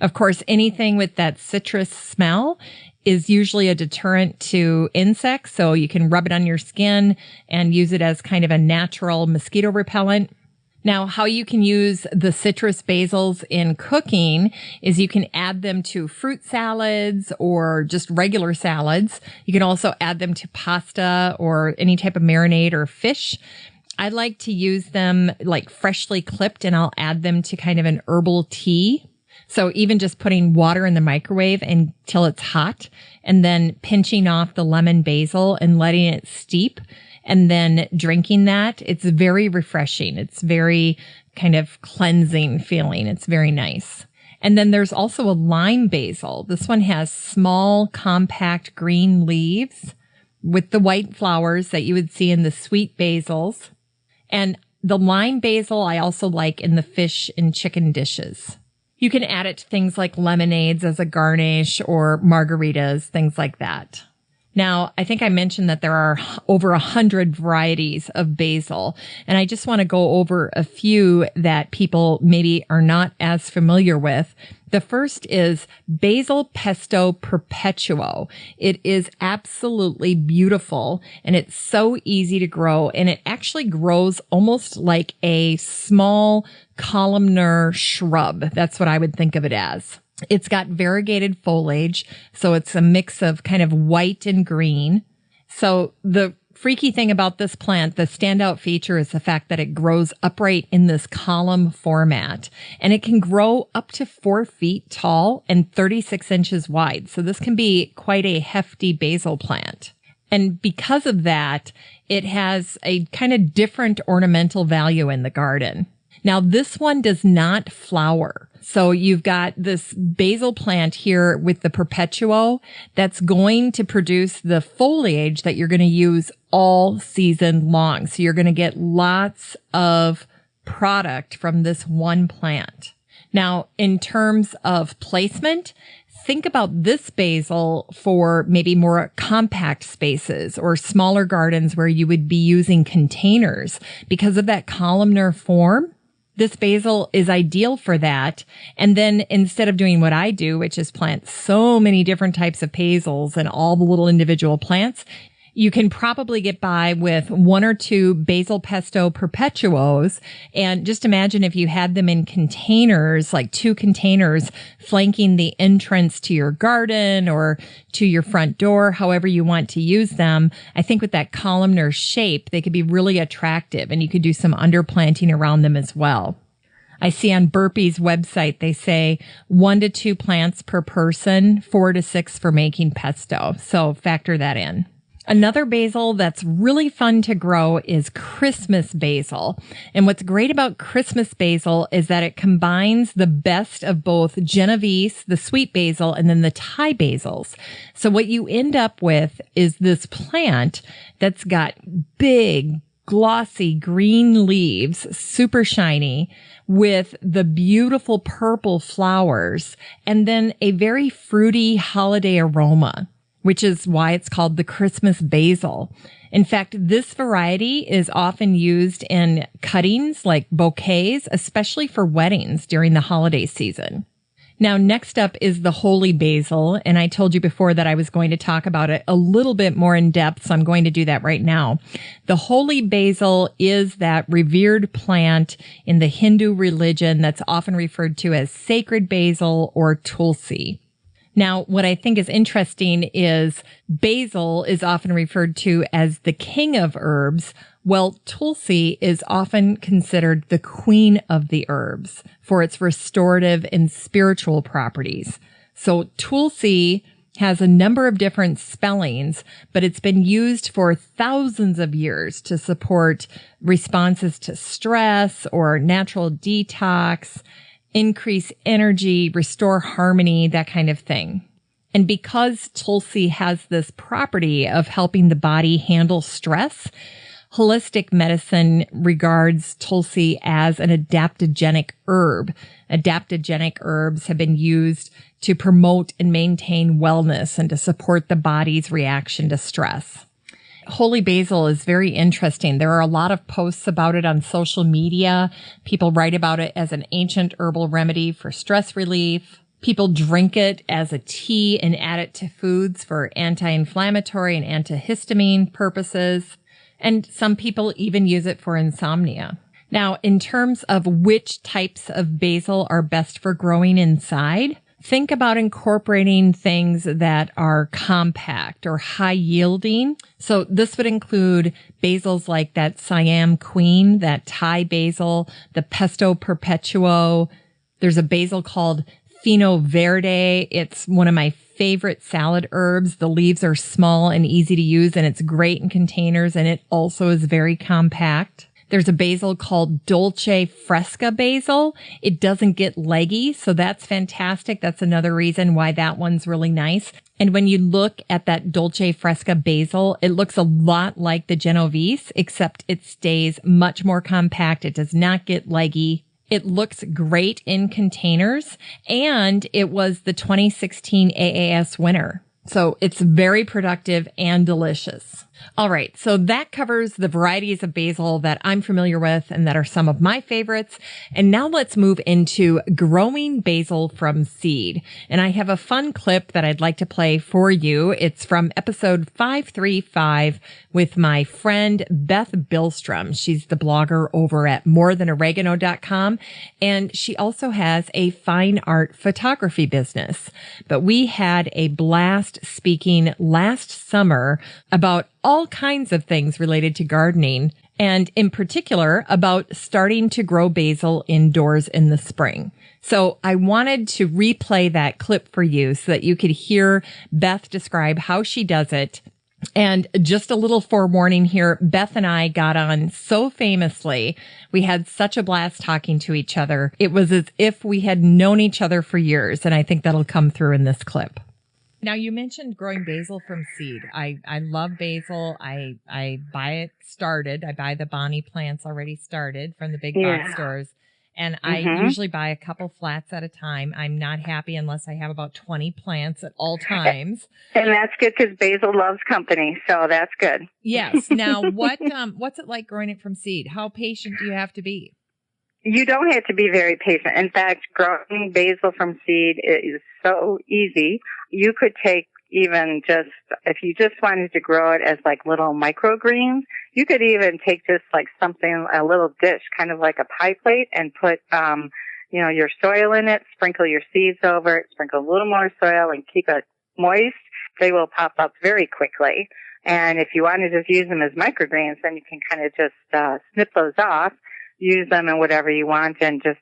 Speaker 2: Of course, anything with that citrus smell is usually a deterrent to insects, so you can rub it on your skin and use it as kind of a natural mosquito repellent. Now, how you can use the citrus basils in cooking is you can add them to fruit salads or just regular salads. You can also add them to pasta or any type of marinade or fish. I like to use them like freshly clipped, and I'll add them to kind of an herbal tea. So even just putting water in the microwave until it's hot and then pinching off the lemon basil and letting it steep and then drinking that, it's very refreshing. It's very kind of cleansing feeling. It's very nice. And then there's also a lime basil. This one has small, compact green leaves with the white flowers that you would see in the sweet basils. And the lime basil I also like in the fish and chicken dishes. You can add it to things like lemonades as a garnish or margaritas, things like that. Now, I think I mentioned that there are over 100 varieties of basil, and I just want to go over a few that people maybe are not as familiar with. The first is Basil Pesto Perpetuo. It is absolutely beautiful, and it's so easy to grow, and it actually grows almost like a small columnar shrub. That's what I would think of it as. It's got variegated foliage, so it's a mix of kind of white and green. So the freaky thing about this plant, the standout feature is the fact that it grows upright in this column format, and it can grow up to 4 feet tall and 36 inches wide. So this can be quite a hefty basil plant. And because of that, it has a kind of different ornamental value in the garden. Now, this one does not flower. So you've got this basil plant here with the Perpetuo that's going to produce the foliage that you're going to use all season long. So you're going to get lots of product from this one plant. Now, in terms of placement, think about this basil for maybe more compact spaces or smaller gardens where you would be using containers because of that columnar form. This basil is ideal for that. And then instead of doing what I do, which is plant so many different types of basils and all the little individual plants, you can probably get by with 1 or 2 Basil Pesto Perpetuos. And just imagine if you had them in containers, like 2 containers flanking the entrance to your garden or to your front door, however you want to use them. I think with that columnar shape, they could be really attractive, and you could do some underplanting around them as well. I see on Burpee's website, they say 1 to 2 plants per person, 4 to 6 for making pesto. So factor that in. Another basil that's really fun to grow is Christmas basil. And what's great about Christmas basil is that it combines the best of both Genovese, the sweet basil, and then the Thai basils. So what you end up with is this plant that's got big, glossy green leaves, super shiny, with the beautiful purple flowers, and then a very fruity holiday aroma, which is why it's called the Christmas basil. In fact, this variety is often used in cuttings like bouquets, especially for weddings during the holiday season. Now, next up is the holy basil, and I told you before that I was going to talk about it a little bit more in depth, so I'm going to do that right now. The holy basil is that revered plant in the Hindu religion that's often referred to as sacred basil or tulsi. Now, what I think is interesting is basil is often referred to as the king of herbs. Well, tulsi is often considered the queen of the herbs for its restorative and spiritual properties. So tulsi has a number of different spellings, but it's been used for thousands of years to support responses to stress or natural detox, increase energy, restore harmony, that kind of thing. And because tulsi has this property of helping the body handle stress, holistic medicine regards tulsi as an adaptogenic herb. Adaptogenic herbs have been used to promote and maintain wellness and to support the body's reaction to stress. Holy basil is very interesting. There are a lot of posts about it on social media. People write about it as an ancient herbal remedy for stress relief. People drink it as a tea and add it to foods for anti-inflammatory and antihistamine purposes. And some people even use it for insomnia. Now, in terms of which types of basil are best for growing inside, think about incorporating things that are compact or high yielding. So this would include basils like that Siam Queen, that Thai basil, the Pesto Perpetuo. There's a basil called Fino Verde. It's one of my favorite salad herbs. The leaves are small and easy to use, and it's great in containers, and it also is very compact. There's a basil called Dolce Fresca basil. It doesn't get leggy, so that's fantastic. That's another reason why that one's really nice. And when you look at that Dolce Fresca basil, it looks a lot like the Genovese, except it stays much more compact. It does not get leggy. It looks great in containers, and it was the 2016 AAS winner. So it's very productive and delicious. All right. So that covers the varieties of basil that I'm familiar with and that are some of my favorites. And now let's move into growing basil from seed. And I have a fun clip that I'd like to play for you. It's from episode 535 with my friend Beth Billstrom. She's the blogger over at morethan.oregano.com. And she also has a fine art photography business. But we had a blast speaking last summer about all kinds of things related to gardening, and in particular about starting to grow basil indoors in the spring. So I wanted to replay that clip for you so that you could hear Beth describe how she does it. And just a little forewarning here, Beth and I got on so famously. We had such a blast talking to each other. It was as if we had known each other for years, and I think that'll come through in this clip. Now, you mentioned growing basil from seed. I love basil. I buy it started. I buy the Bonnie plants already started from the big box stores. And I usually buy a couple flats at a time. I'm not happy unless I have about 20 plants at all times.
Speaker 3: And that's good because basil loves company. So that's good.
Speaker 2: Yes. Now, what's it like growing it from seed? How patient do you have to be?
Speaker 3: You don't have to be very patient. In fact, growing basil from seed is so easy. You could take even just, if you just wanted to grow it as like little microgreens, you could even take just like something, a little dish, kind of like a pie plate, and put, your soil in it, sprinkle your seeds over it, sprinkle a little more soil and keep it moist. They will pop up very quickly. And if you want to just use them as microgreens, then you can kind of just snip those off, use them in whatever you want, and just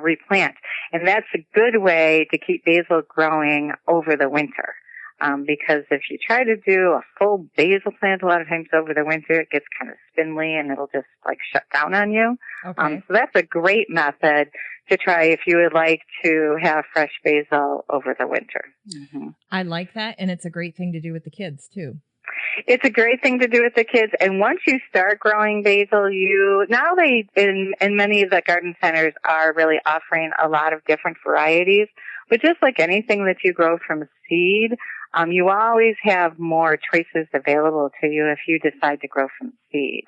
Speaker 3: replant. And that's a good way to keep basil growing over the winter. Because if you try to do a full basil plant a lot of times over the winter, it gets kind of spindly and it'll just like shut down on you.
Speaker 2: Okay.
Speaker 3: So that's a great method to try if you would like to have fresh basil over the winter. Mm-hmm.
Speaker 2: I like that. And it's a great thing to do with the kids too.
Speaker 3: It's a great thing to do with the kids. And once you start growing basil, in many of the garden centers are really offering a lot of different varieties. But just like anything that you grow from seed, you always have more choices available to you if you decide to grow from seed.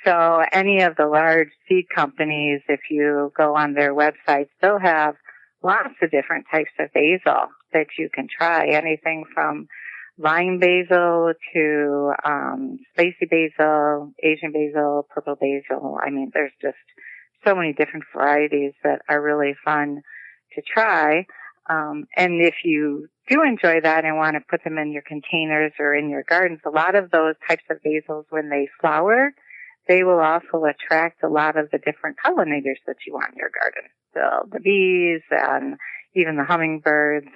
Speaker 3: So any of the large seed companies, if you go on their websites, they'll have lots of different types of basil that you can try. Anything from lime basil to spicy basil, Asian basil, purple basil. I mean, there's just so many different varieties that are really fun to try. And if you do enjoy that and want to put them in your containers or in your gardens, a lot of those types of basils, when they flower, they will also attract a lot of the different pollinators that you want in your garden. So the bees and even the hummingbirds,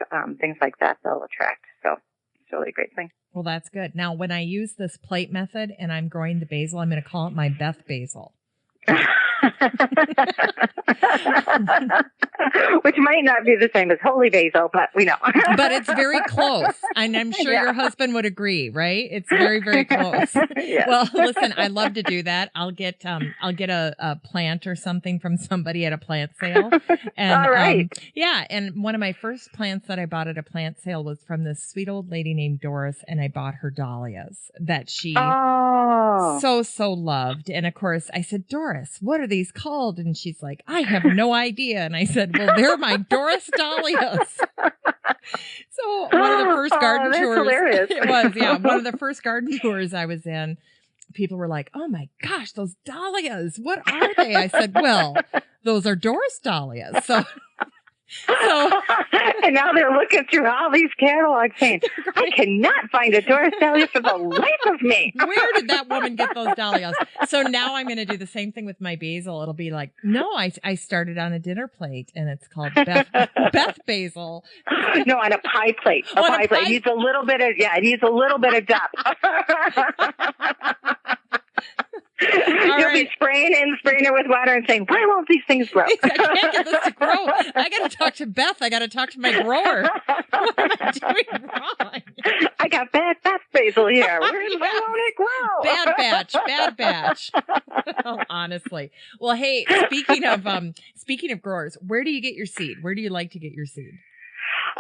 Speaker 3: things like that, they'll attract. So it's really a great thing.
Speaker 2: Well, that's good. Now, when I use this plate method and I'm growing the basil, I'm going to call it my Beth basil.
Speaker 3: Which might not be the same as holy basil, but we know.
Speaker 2: But it's very close. And I'm sure your husband would agree, right? It's very, very close.
Speaker 3: Yes.
Speaker 2: Well, listen, I love to do that. I'll get a plant or something from somebody at a plant sale. And,
Speaker 3: all right.
Speaker 2: And one of my first plants that I bought at a plant sale was from this sweet old lady named Doris, and I bought her dahlias that she so loved. And of course, I said, Doris, what are these called? And she's like, I have no idea. And I said, well, they're my Doris dahlias. So one of the first garden tours,
Speaker 3: hilarious.
Speaker 2: It was, one of the first garden tours I was in, people were like, oh my gosh, those dahlias, what are they? I said, well, those are Doris dahlias. So
Speaker 3: and now they're looking through all these catalogs saying, I cannot find a Doris dahlia for the life of me.
Speaker 2: Where did that woman get those dahlias? So now I'm going to do the same thing with my basil. It'll be like, no, I started on a dinner plate and it's called Beth basil.
Speaker 3: No, on a pie plate. A pie plate. It needs a little bit of depth. You'll be spraying it with water and saying, why won't these things grow?
Speaker 2: I can't get this to grow. I got to talk to Beth. I got to talk to my grower. What am I doing wrong?
Speaker 3: I got bad basil here. Why won't it grow?
Speaker 2: Bad batch. Well, honestly. Well, hey, speaking of growers, where do you get your seed? Where do you like to get your seed?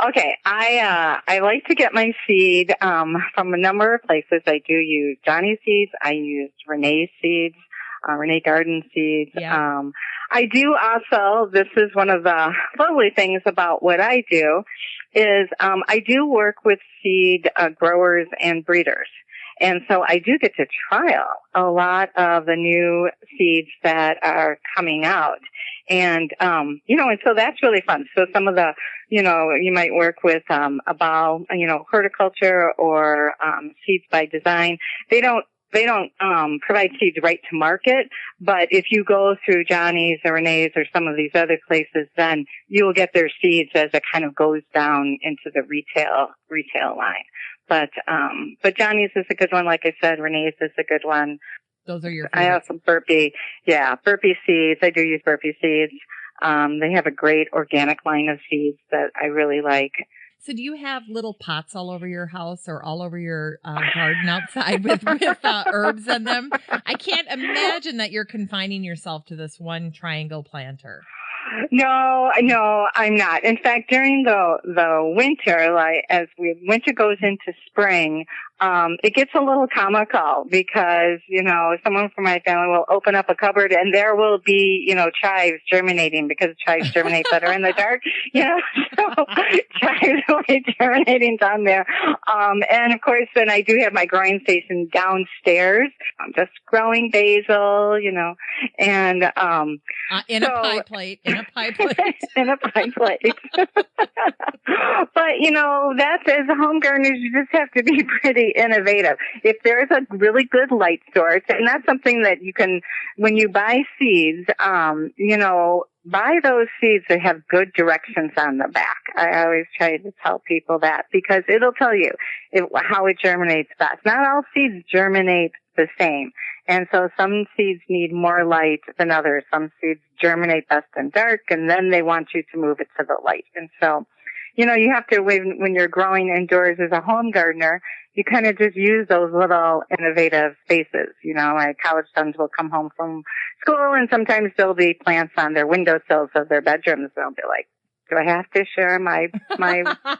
Speaker 3: Okay, I like to get my seed from a number of places. I do use Johnny seeds. I use Renee's seeds, Renee Garden seeds.
Speaker 2: Yeah.
Speaker 3: I do also. This is one of the lovely things about what I do is I do work with seed growers and breeders. And so I do get to trial a lot of the new seeds that are coming out. And, and so that's really fun. So some of the, you might work with, about, horticulture or, seeds by design. They don't provide seeds right to market, but if you go through Johnny's or Renee's or some of these other places, then you will get their seeds as it kind of goes down into the retail line. But Johnny's is a good one. Like I said, Renee's is a good one.
Speaker 2: Those are your favorites.
Speaker 3: I have some Burpee seeds. I do use Burpee seeds. They have a great organic line of seeds that I really like.
Speaker 2: So do you have little pots all over your house or all over your garden outside with herbs in them? I can't imagine that you're confining yourself to this one triangle planter.
Speaker 3: No, I'm not. In fact, during the winter, like as winter goes into spring, it gets a little comical because, someone from my family will open up a cupboard and there will be, chives germinating because chives germinate better in the dark, so chives will be germinating down there. And of course, then I do have my growing station downstairs. I'm just growing basil, and,
Speaker 2: in a pie plate.
Speaker 3: in a pie plate. But, that's as a home gardener, you just have to be pretty innovative. If there's a really good light source, and that's something that you can, when you buy seeds, buy those seeds that have good directions on the back. I always try to tell people that because it'll tell you how it germinates best. Not all seeds germinate the same. And so some seeds need more light than others. Some seeds germinate best in dark, and then they want you to move it to the light. And so, you have to, when you're growing indoors as a home gardener, you kind of just use those little innovative spaces. My college sons will come home from school, and sometimes there'll be plants on their windowsills of their bedrooms. They'll be like, do I have to share my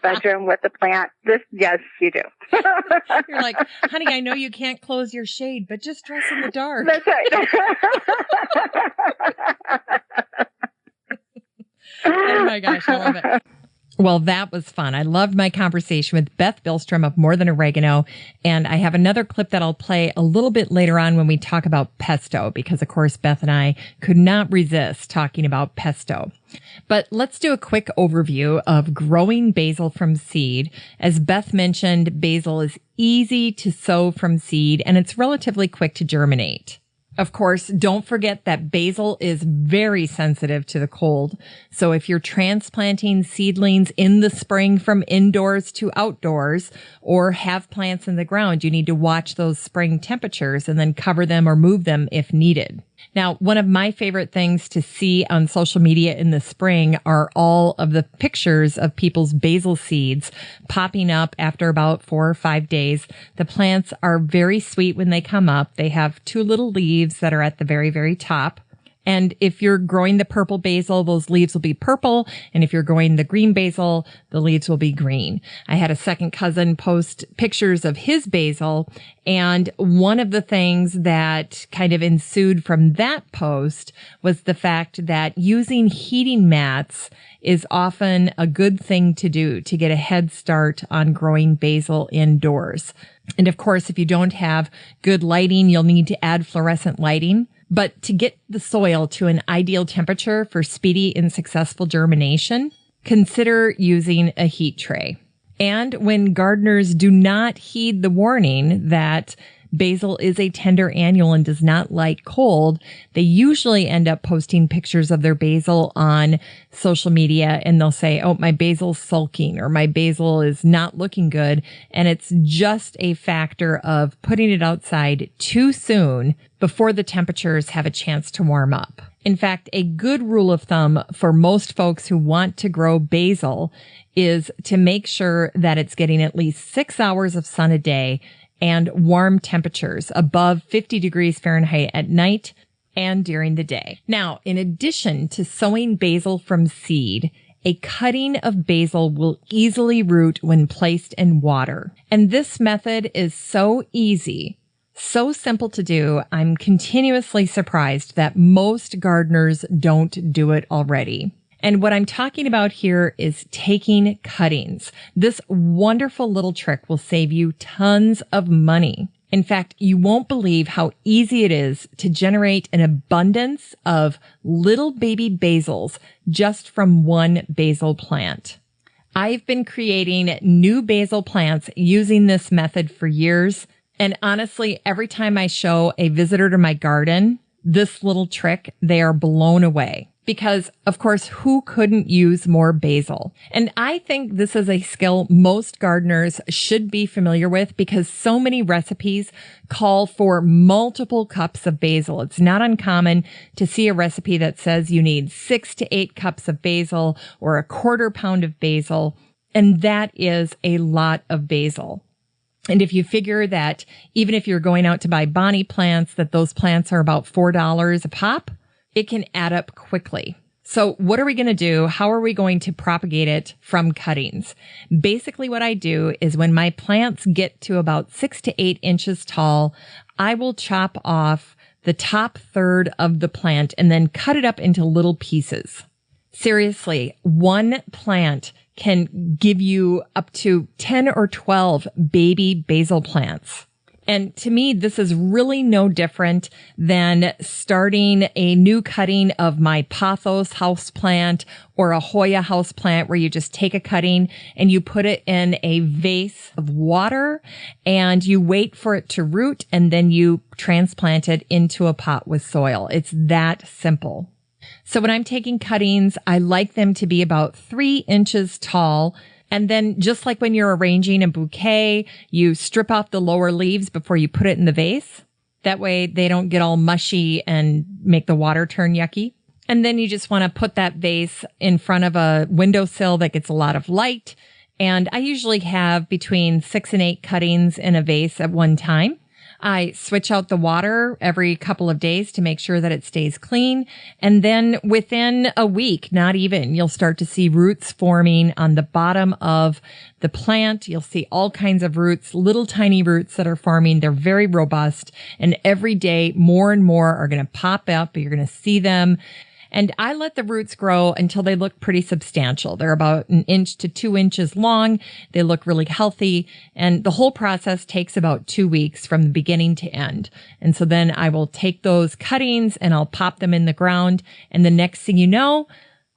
Speaker 3: bedroom with the plant? Yes, you do.
Speaker 2: You're like, honey, I know you can't close your shade, but just dress in the dark.
Speaker 3: That's right.
Speaker 2: Oh my gosh, I love it. Well, that was fun. I loved my conversation with Beth Billstrom of More Than Oregano. And I have another clip that I'll play a little bit later on when we talk about pesto, because of course, Beth and I could not resist talking about pesto. But let's do a quick overview of growing basil from seed. As Beth mentioned, basil is easy to sow from seed and it's relatively quick to germinate. Of course, don't forget that basil is very sensitive to the cold. So if you're transplanting seedlings in the spring from indoors to outdoors or have plants in the ground, you need to watch those spring temperatures and then cover them or move them if needed. Now, one of my favorite things to see on social media in the spring are all of the pictures of people's basil seeds popping up after about 4 or 5 days. The plants are very sweet when they come up. They have 2 little leaves that are at the very, very top. And if you're growing the purple basil, those leaves will be purple. And if you're growing the green basil, the leaves will be green. I had a second cousin post pictures of his basil. And one of the things that kind of ensued from that post was the fact that using heating mats is often a good thing to do to get a head start on growing basil indoors. And of course, if you don't have good lighting, you'll need to add fluorescent lighting. But to get the soil to an ideal temperature for speedy and successful germination, consider using a heat tray. And when gardeners do not heed the warning that basil is a tender annual and does not like cold, they usually end up posting pictures of their basil on social media and they'll say, oh, my basil's sulking or my basil is not looking good. And it's just a factor of putting it outside too soon before the temperatures have a chance to warm up. In fact, a good rule of thumb for most folks who want to grow basil is to make sure that it's getting at least 6 hours of sun a day and warm temperatures above 50 degrees Fahrenheit at night and during the day. Now, in addition to sowing basil from seed, a cutting of basil will easily root when placed in water. And this method is so easy, so simple to do, I'm continuously surprised that most gardeners don't do it already. And what I'm talking about here is taking cuttings. This wonderful little trick will save you tons of money. In fact, you won't believe how easy it is to generate an abundance of little baby basils just from one basil plant. I've been creating new basil plants using this method for years. And honestly, every time I show a visitor to my garden this little trick, they are blown away. Because, of course, who couldn't use more basil? And I think this is a skill most gardeners should be familiar with because so many recipes call for multiple cups of basil. It's not uncommon to see a recipe that says you need 6 to 8 cups of basil or a quarter pound of basil. And that is a lot of basil. And if you figure that even if you're going out to buy Bonnie plants, that those plants are about $4 a pop, it can add up quickly. So what are we going to do? How are we going to propagate it from cuttings? Basically what I do is when my plants get to about 6 to 8 inches tall, I will chop off the top third of the plant and then cut it up into little pieces. Seriously, one plant can give you up to 10 or 12 baby basil plants. And to me, this is really no different than starting a new cutting of my pothos houseplant or a Hoya houseplant where you just take a cutting and you put it in a vase of water and you wait for it to root and then you transplant it into a pot with soil. It's that simple. So when I'm taking cuttings, I like them to be about 3 inches tall. And then just like when you're arranging a bouquet, you strip off the lower leaves before you put it in the vase. That way they don't get all mushy and make the water turn yucky. And then you just want to put that vase in front of a windowsill that gets a lot of light. And I usually have between 6 and 8 cuttings in a vase at one time. I switch out the water every couple of days to make sure that it stays clean. And then within a week, not even, you'll start to see roots forming on the bottom of the plant. You'll see all kinds of roots, little tiny roots that are forming. They're very robust. And every day, more and more are going to pop up. You're going to see them. And I let the roots grow until they look pretty substantial. They're about 1 inch to 2 inches long. They look really healthy. And the whole process takes about 2 weeks from the beginning to end. And so then I will take those cuttings and I'll pop them in the ground. And the next thing you know,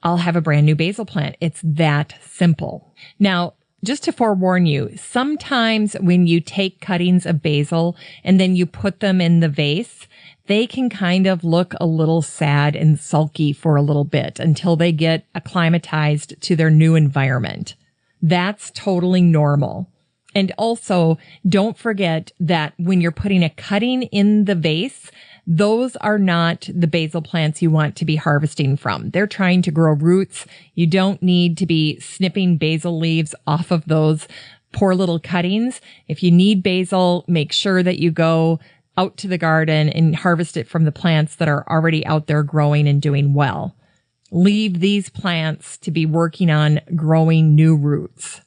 Speaker 2: I'll have a brand new basil plant. It's that simple. Now, just to forewarn you, sometimes when you take cuttings of basil and then you put them in the vase, they can kind of look a little sad and sulky for a little bit until they get acclimatized to their new environment. That's totally normal. And also, don't forget that when you're putting a cutting in the vase, those are not the basil plants you want to be harvesting from. They're trying to grow roots. You don't need to be snipping basil leaves off of those poor little cuttings. If you need basil, make sure that you go out to the garden and harvest it from the plants that are already out there growing and doing well. Leave these plants to be working on growing new roots.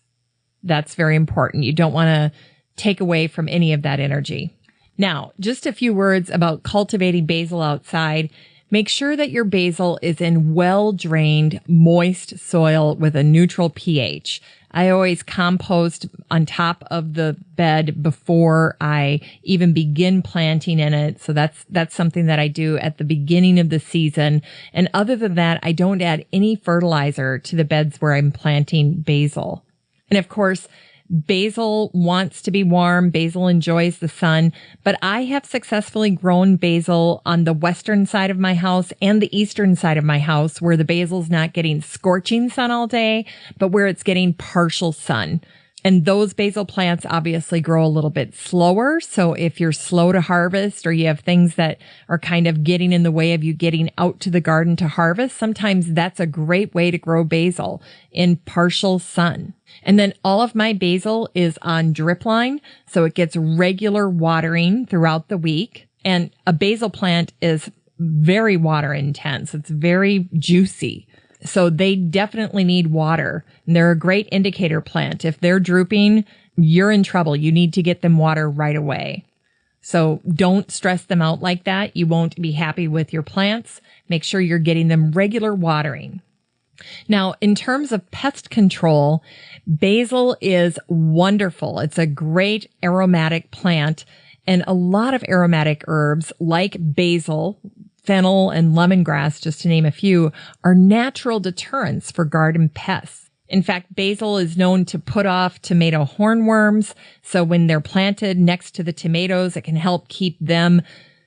Speaker 2: That's very important. You don't want to take away from any of that energy. Now, just a few words about cultivating basil outside. Make sure that your basil is in well-drained, moist soil with a neutral pH. I always compost on top of the bed before I even begin planting in it. So that's something that I do at the beginning of the season. And other than that, I don't add any fertilizer to the beds where I'm planting basil. And of course, basil wants to be warm. Basil enjoys the sun, but I have successfully grown basil on the western side of my house and the eastern side of my house where the basil's not getting scorching sun all day, but where it's getting partial sun. And those basil plants obviously grow a little bit slower. So if you're slow to harvest or you have things that are kind of getting in the way of you getting out to the garden to harvest, sometimes that's a great way to grow basil in partial sun. And then all of my basil is on drip line, so it gets regular watering throughout the week. And a basil plant is very water intense. It's very juicy. So they definitely need water. And they're a great indicator plant. If they're drooping, you're in trouble. You need to get them water right away. So don't stress them out like that. You won't be happy with your plants. Make sure you're getting them regular watering. Now, in terms of pest control, basil is wonderful. It's a great aromatic plant, and a lot of aromatic herbs like basil, fennel, and lemongrass, just to name a few, are natural deterrents for garden pests. In fact, basil is known to put off tomato hornworms. So when they're planted next to the tomatoes, it can help keep them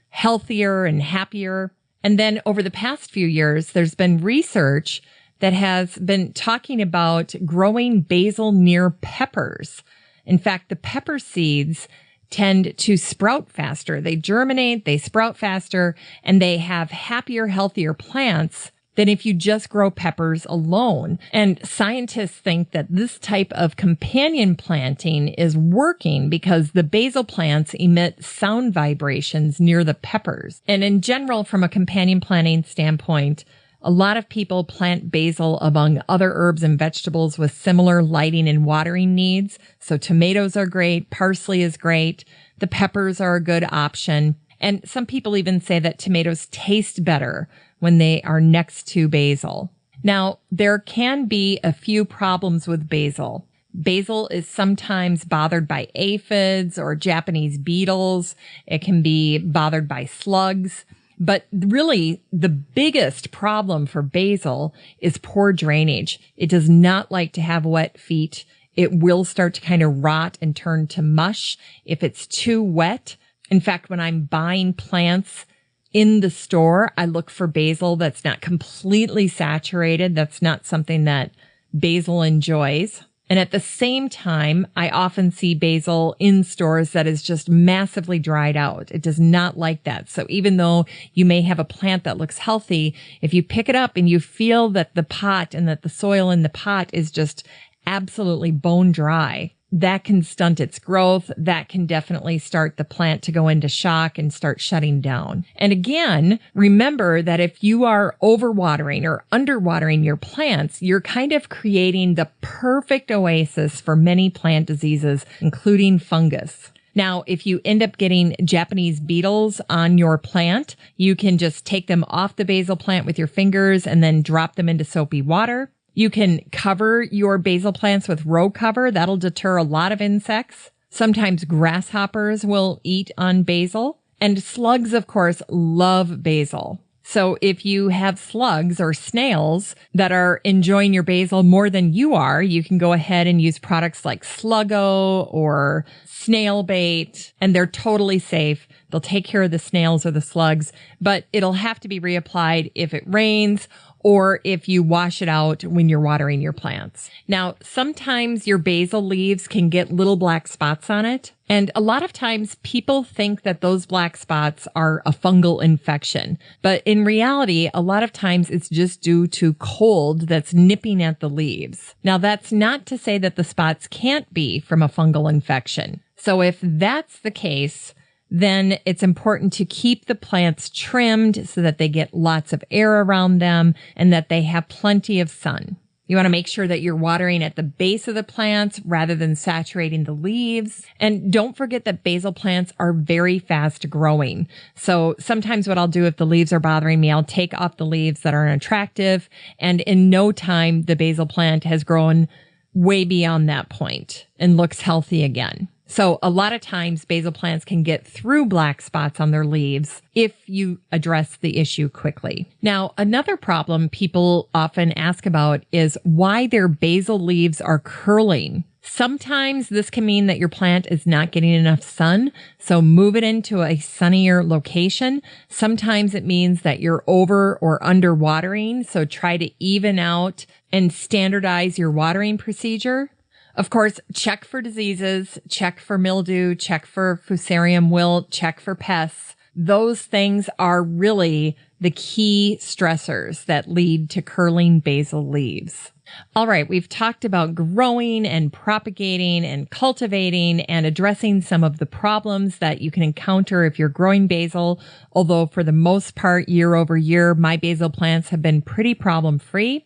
Speaker 2: healthier and happier. And then over the past few years, there's been research that has been talking about growing basil near peppers. In fact, the pepper seeds tend to sprout faster. They germinate, they sprout faster, and they have happier, healthier plants than if you just grow peppers alone. And scientists think that this type of companion planting is working because the basil plants emit sound vibrations near the peppers. And in general, from a companion planting standpoint, a lot of people plant basil among other herbs and vegetables with similar lighting and watering needs. So tomatoes are great, parsley is great, the peppers are a good option. And some people even say that tomatoes taste better when they are next to basil. Now, there can be a few problems with basil. Basil is sometimes bothered by aphids or Japanese beetles. It can be bothered by slugs. But really, the biggest problem for basil is poor drainage. It does not like to have wet feet. It will start to kind of rot and turn to mush if it's too wet. In fact, when I'm buying plants in the store, I look for basil that's not completely saturated. That's not something that basil enjoys. And at the same time, I often see basil in stores that is just massively dried out. It does not like that. So even though you may have a plant that looks healthy, if you pick it up and you feel that the pot and that the soil in the pot is just absolutely bone dry, that can stunt its growth. That can definitely start the plant to go into shock and start shutting down. And again, remember that if you are overwatering or underwatering your plants, you're kind of creating the perfect oasis for many plant diseases, including fungus. Now, if you end up getting Japanese beetles on your plant, you can just take them off the basil plant with your fingers and then drop them into soapy water. You can cover your basil plants with row cover. That'll deter a lot of insects. Sometimes grasshoppers will eat on basil. And slugs, of course, love basil. So if you have slugs or snails that are enjoying your basil more than you are, you can go ahead and use products like Sluggo or snail bait, and they're totally safe. They'll take care of the snails or the slugs, but it'll have to be reapplied if it rains or if you wash it out when you're watering your plants. Now, sometimes your basil leaves can get little black spots on it. And a lot of times people think that those black spots are a fungal infection. But in reality, a lot of times it's just due to cold that's nipping at the leaves. Now, that's not to say that the spots can't be from a fungal infection. So if that's the case, then it's important to keep the plants trimmed so that they get lots of air around them and that they have plenty of sun. You want to make sure that you're watering at the base of the plants rather than saturating the leaves. And don't forget that basil plants are very fast growing. So sometimes what I'll do if the leaves are bothering me, I'll take off the leaves that aren't attractive. And in no time, the basil plant has grown way beyond that point and looks healthy again. So a lot of times basil plants can get through black spots on their leaves if you address the issue quickly. Now, another problem people often ask about is why their basil leaves are curling. Sometimes this can mean that your plant is not getting enough sun, so move it into a sunnier location. Sometimes it means that you're over or under watering, so try to even out and standardize your watering procedure. Of course, check for diseases, check for mildew, check for fusarium wilt, check for pests. Those things are really the key stressors that lead to curling basil leaves. All right, we've talked about growing and propagating and cultivating and addressing some of the problems that you can encounter if you're growing basil, although for the most part, year over year, my basil plants have been pretty problem-free.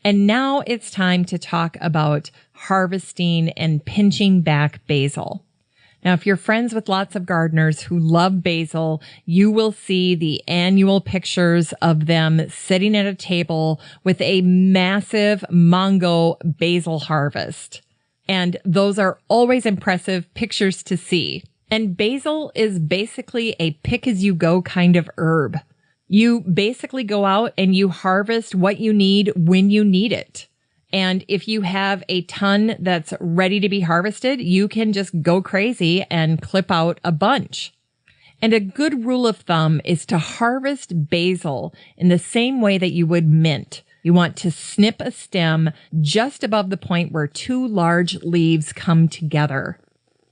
Speaker 2: And now it's time to talk about harvesting and pinching back basil. Now, if you're friends with lots of gardeners who love basil, you will see the annual pictures of them sitting at a table with a massive mango basil harvest. And those are always impressive pictures to see. And basil is basically a pick-as-you-go kind of herb. You basically go out and you harvest what you need when you need it. And if you have a ton that's ready to be harvested, you can just go crazy and clip out a bunch. And a good rule of thumb is to harvest basil in the same way that you would mint. You want to snip a stem just above the point where two large leaves come together.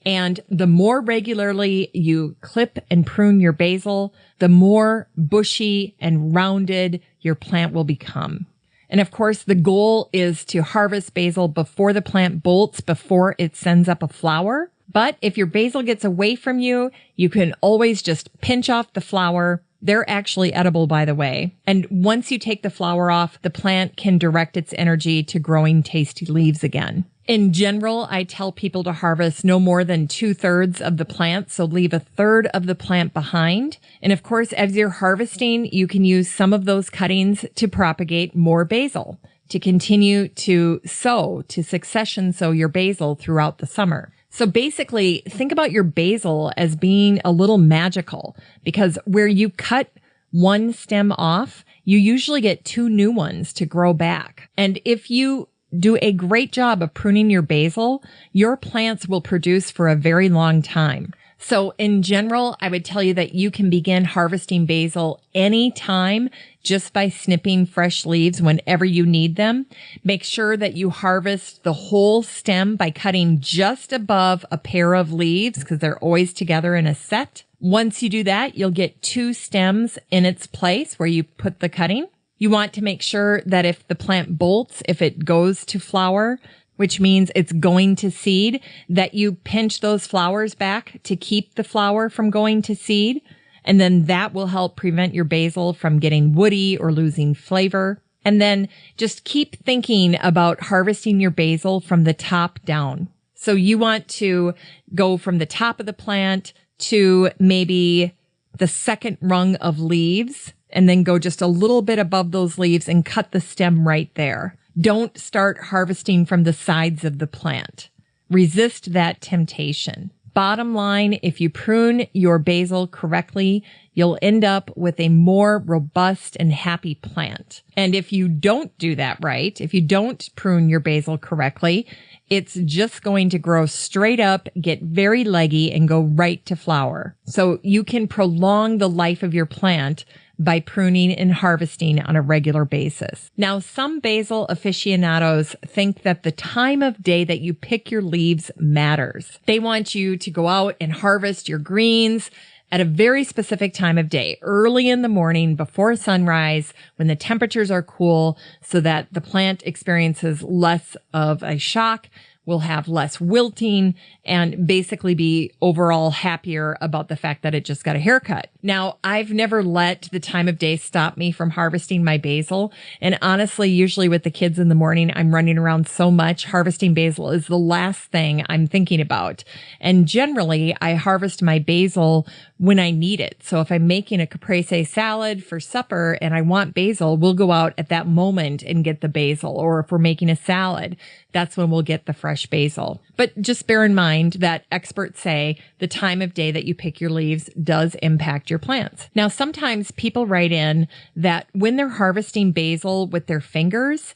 Speaker 2: And the more regularly you clip and prune your basil, the more bushy and rounded your plant will become. And of course, the goal is to harvest basil before the plant bolts, before it sends up a flower. But if your basil gets away from you, you can always just pinch off the flower. They're actually edible, by the way. And once you take the flower off, the plant can direct its energy to growing tasty leaves again. In general, I tell people to harvest no more than 2/3 of the plant, so leave 1/3 of the plant behind. And of course, as you're harvesting, you can use some of those cuttings to propagate more basil, to continue to succession sow your basil throughout the summer. So basically, think about your basil as being a little magical, because where you cut one stem off, you usually get 2 new ones to grow back. And if you do a great job of pruning your basil, your plants will produce for a very long time. So in general, I would tell you that you can begin harvesting basil anytime just by snipping fresh leaves whenever you need them. Make sure that you harvest the whole stem by cutting just above a pair of leaves, because they're always together in a set. Once you do that, you'll get 2 stems in its place where you put the cutting. You want to make sure that if the plant bolts, if it goes to flower, which means it's going to seed, that you pinch those flowers back to keep the flower from going to seed. And then that will help prevent your basil from getting woody or losing flavor. And then just keep thinking about harvesting your basil from the top down. So you want to go from the top of the plant to maybe the second rung of leaves, and then go just a little bit above those leaves and cut the stem right there. Don't start harvesting from the sides of the plant. Resist that temptation. Bottom line, if you prune your basil correctly, you'll end up with a more robust and happy plant. And if you don't do that right, if you don't prune your basil correctly, it's just going to grow straight up, get very leggy, and go right to flower. So you can prolong the life of your plant by pruning and harvesting on a regular basis. Now, some basil aficionados think that the time of day that you pick your leaves matters. They want you to go out and harvest your greens at a very specific time of day, early in the morning before sunrise, when the temperatures are cool, so that the plant experiences less of a shock, will have less wilting, and basically be overall happier about the fact that it just got a haircut. Now, I've never let the time of day stop me from harvesting my basil. And honestly, usually with the kids in the morning, I'm running around so much. Harvesting basil is the last thing I'm thinking about. And generally, I harvest my basil when I need it. So if I'm making a caprese salad for supper and I want basil, we'll go out at that moment and get the basil. Or if we're making a salad, that's when we'll get the fresh basil. But just bear in mind that experts say the time of day that you pick your leaves does impact your plants. Now, sometimes people write in that when they're harvesting basil with their fingers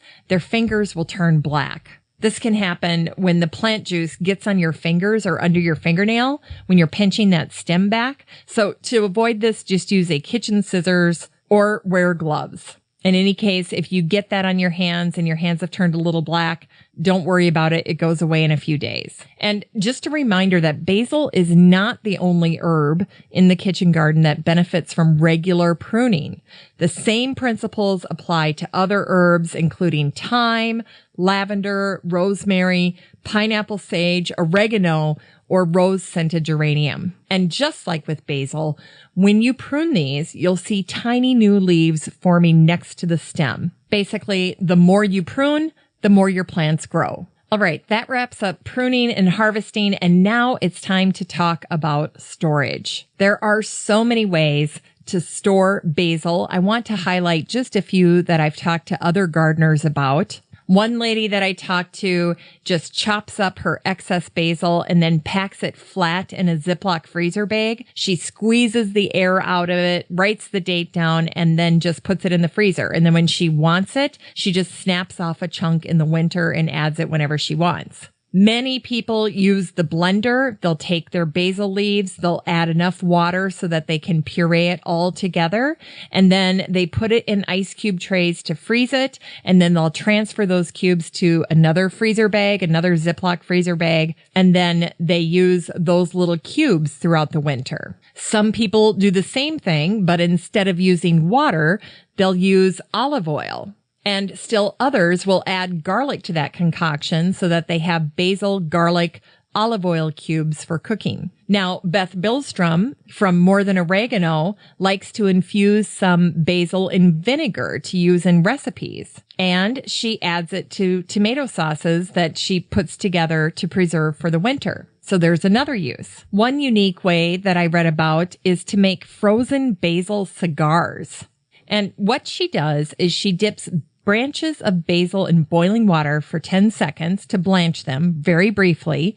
Speaker 2: will turn black. This can happen when the plant juice gets on your fingers or under your fingernail when you're pinching that stem back. So to avoid this, just use a kitchen scissors or wear gloves. In any case, if you get that on your hands and your hands have turned a little black, don't worry about it. It goes away in a few days. And just a reminder that basil is not the only herb in the kitchen garden that benefits from regular pruning. The same principles apply to other herbs, including thyme, lavender, rosemary, pineapple sage, oregano, or rose-scented geranium. And just like with basil, when you prune these, you'll see tiny new leaves forming next to the stem. Basically, the more you prune, the more your plants grow. All right, that wraps up pruning and harvesting, and now it's time to talk about storage. There are so many ways to store basil. I want to highlight just a few that I've talked to other gardeners about. One lady that I talked to just chops up her excess basil and then packs it flat in a Ziploc freezer bag. She squeezes the air out of it, writes the date down, and then just puts it in the freezer. And then when she wants it, she just snaps off a chunk in the winter and adds it whenever she wants. Many people use the blender. They'll take their basil leaves, they'll add enough water so that they can puree it all together, and then they put it in ice cube trays to freeze it, and then they'll transfer those cubes to another freezer bag, another Ziploc freezer bag, and then they use those little cubes throughout the winter. Some people do the same thing, but instead of using water, they'll use olive oil. And still others will add garlic to that concoction so that they have basil, garlic, olive oil cubes for cooking. Now, Beth Billstrom from More Than Oregano likes to infuse some basil in vinegar to use in recipes. And she adds it to tomato sauces that she puts together to preserve for the winter. So there's another use. One unique way that I read about is to make frozen basil cigars. And what she does is she dips branches of basil in boiling water for 10 seconds to blanch them very briefly.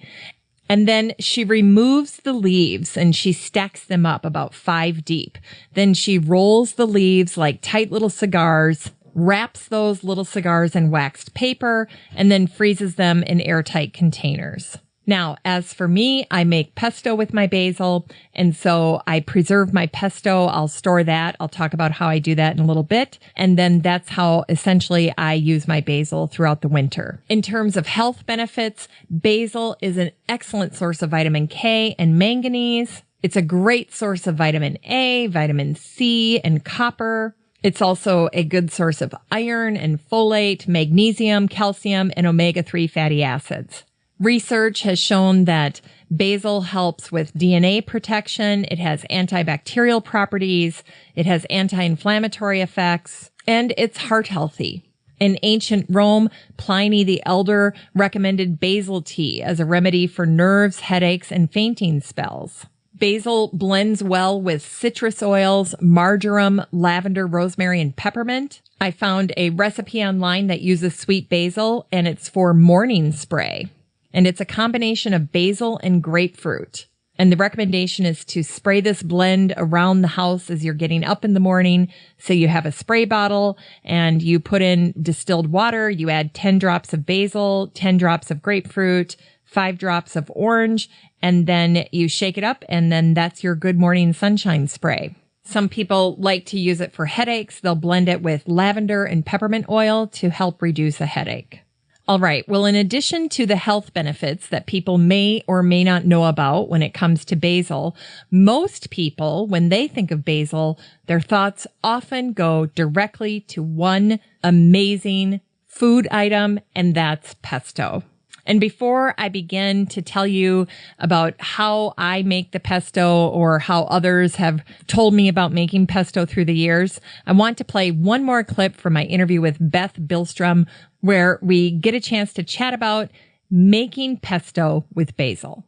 Speaker 2: And then she removes the leaves and she stacks them up about 5 deep. Then she rolls the leaves like tight little cigars, wraps those little cigars in waxed paper, and then freezes them in airtight containers. Now, as for me, I make pesto with my basil, and so I preserve my pesto. I'll store that. I'll talk about how I do that in a little bit. And then that's how essentially I use my basil throughout the winter. In terms of health benefits, basil is an excellent source of vitamin K and manganese. It's a great source of vitamin A, vitamin C, and copper. It's also a good source of iron and folate, magnesium, calcium, and omega-3 fatty acids. Research has shown that basil helps with DNA protection. It has antibacterial properties. It has anti-inflammatory effects, and it's heart healthy. In ancient Rome, Pliny the Elder recommended basil tea as a remedy for nerves, headaches, and fainting spells. Basil blends well with citrus oils, marjoram, lavender, rosemary, and peppermint. I found a recipe online that uses sweet basil, and it's for morning spray. And it's a combination of basil and grapefruit. And the recommendation is to spray this blend around the house as you're getting up in the morning. So you have a spray bottle and you put in distilled water. You add 10 drops of basil, 10 drops of grapefruit, 5 drops of orange, and then you shake it up. And then that's your good morning sunshine spray. Some people like to use it for headaches. They'll blend it with lavender and peppermint oil to help reduce a headache. All right. Well, in addition to the health benefits that people may or may not know about when it comes to basil, most people, when they think of basil, their thoughts often go directly to one amazing food item, and that's pesto. And before I begin to tell you about how I make the pesto or how others have told me about making pesto through the years, I want to play one more clip from my interview with Beth Billstrom, where we get a chance to chat about making pesto with basil.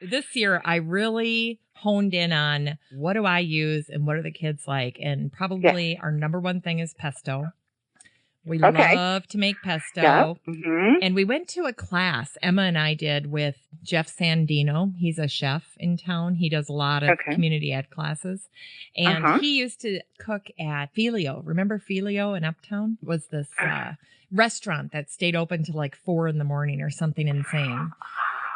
Speaker 2: This year, I really honed in on what do I use and what are the kids like. And probably our number one thing is pesto. We love to make pesto.
Speaker 3: Yeah. Mm-hmm.
Speaker 2: And we went to a class, Emma and I did, with Jeff Sandino. He's a chef in town. He does a lot of community ed classes. And he used to cook at Filio. Remember Filio in Uptown? It was this restaurant that stayed open till like 4 a.m. or something insane.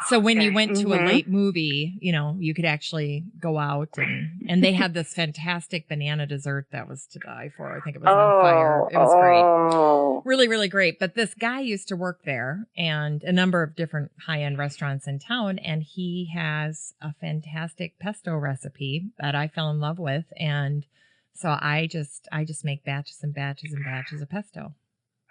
Speaker 2: So when you went to a late movie, you know, you could actually go out and they had this fantastic banana dessert that was to die for. I think it was on fire. It was great. Really, really great. But this guy used to work there and a number of different high-end restaurants in town. And he has a fantastic pesto recipe that I fell in love with. And so I just make batches and batches and batches of pesto.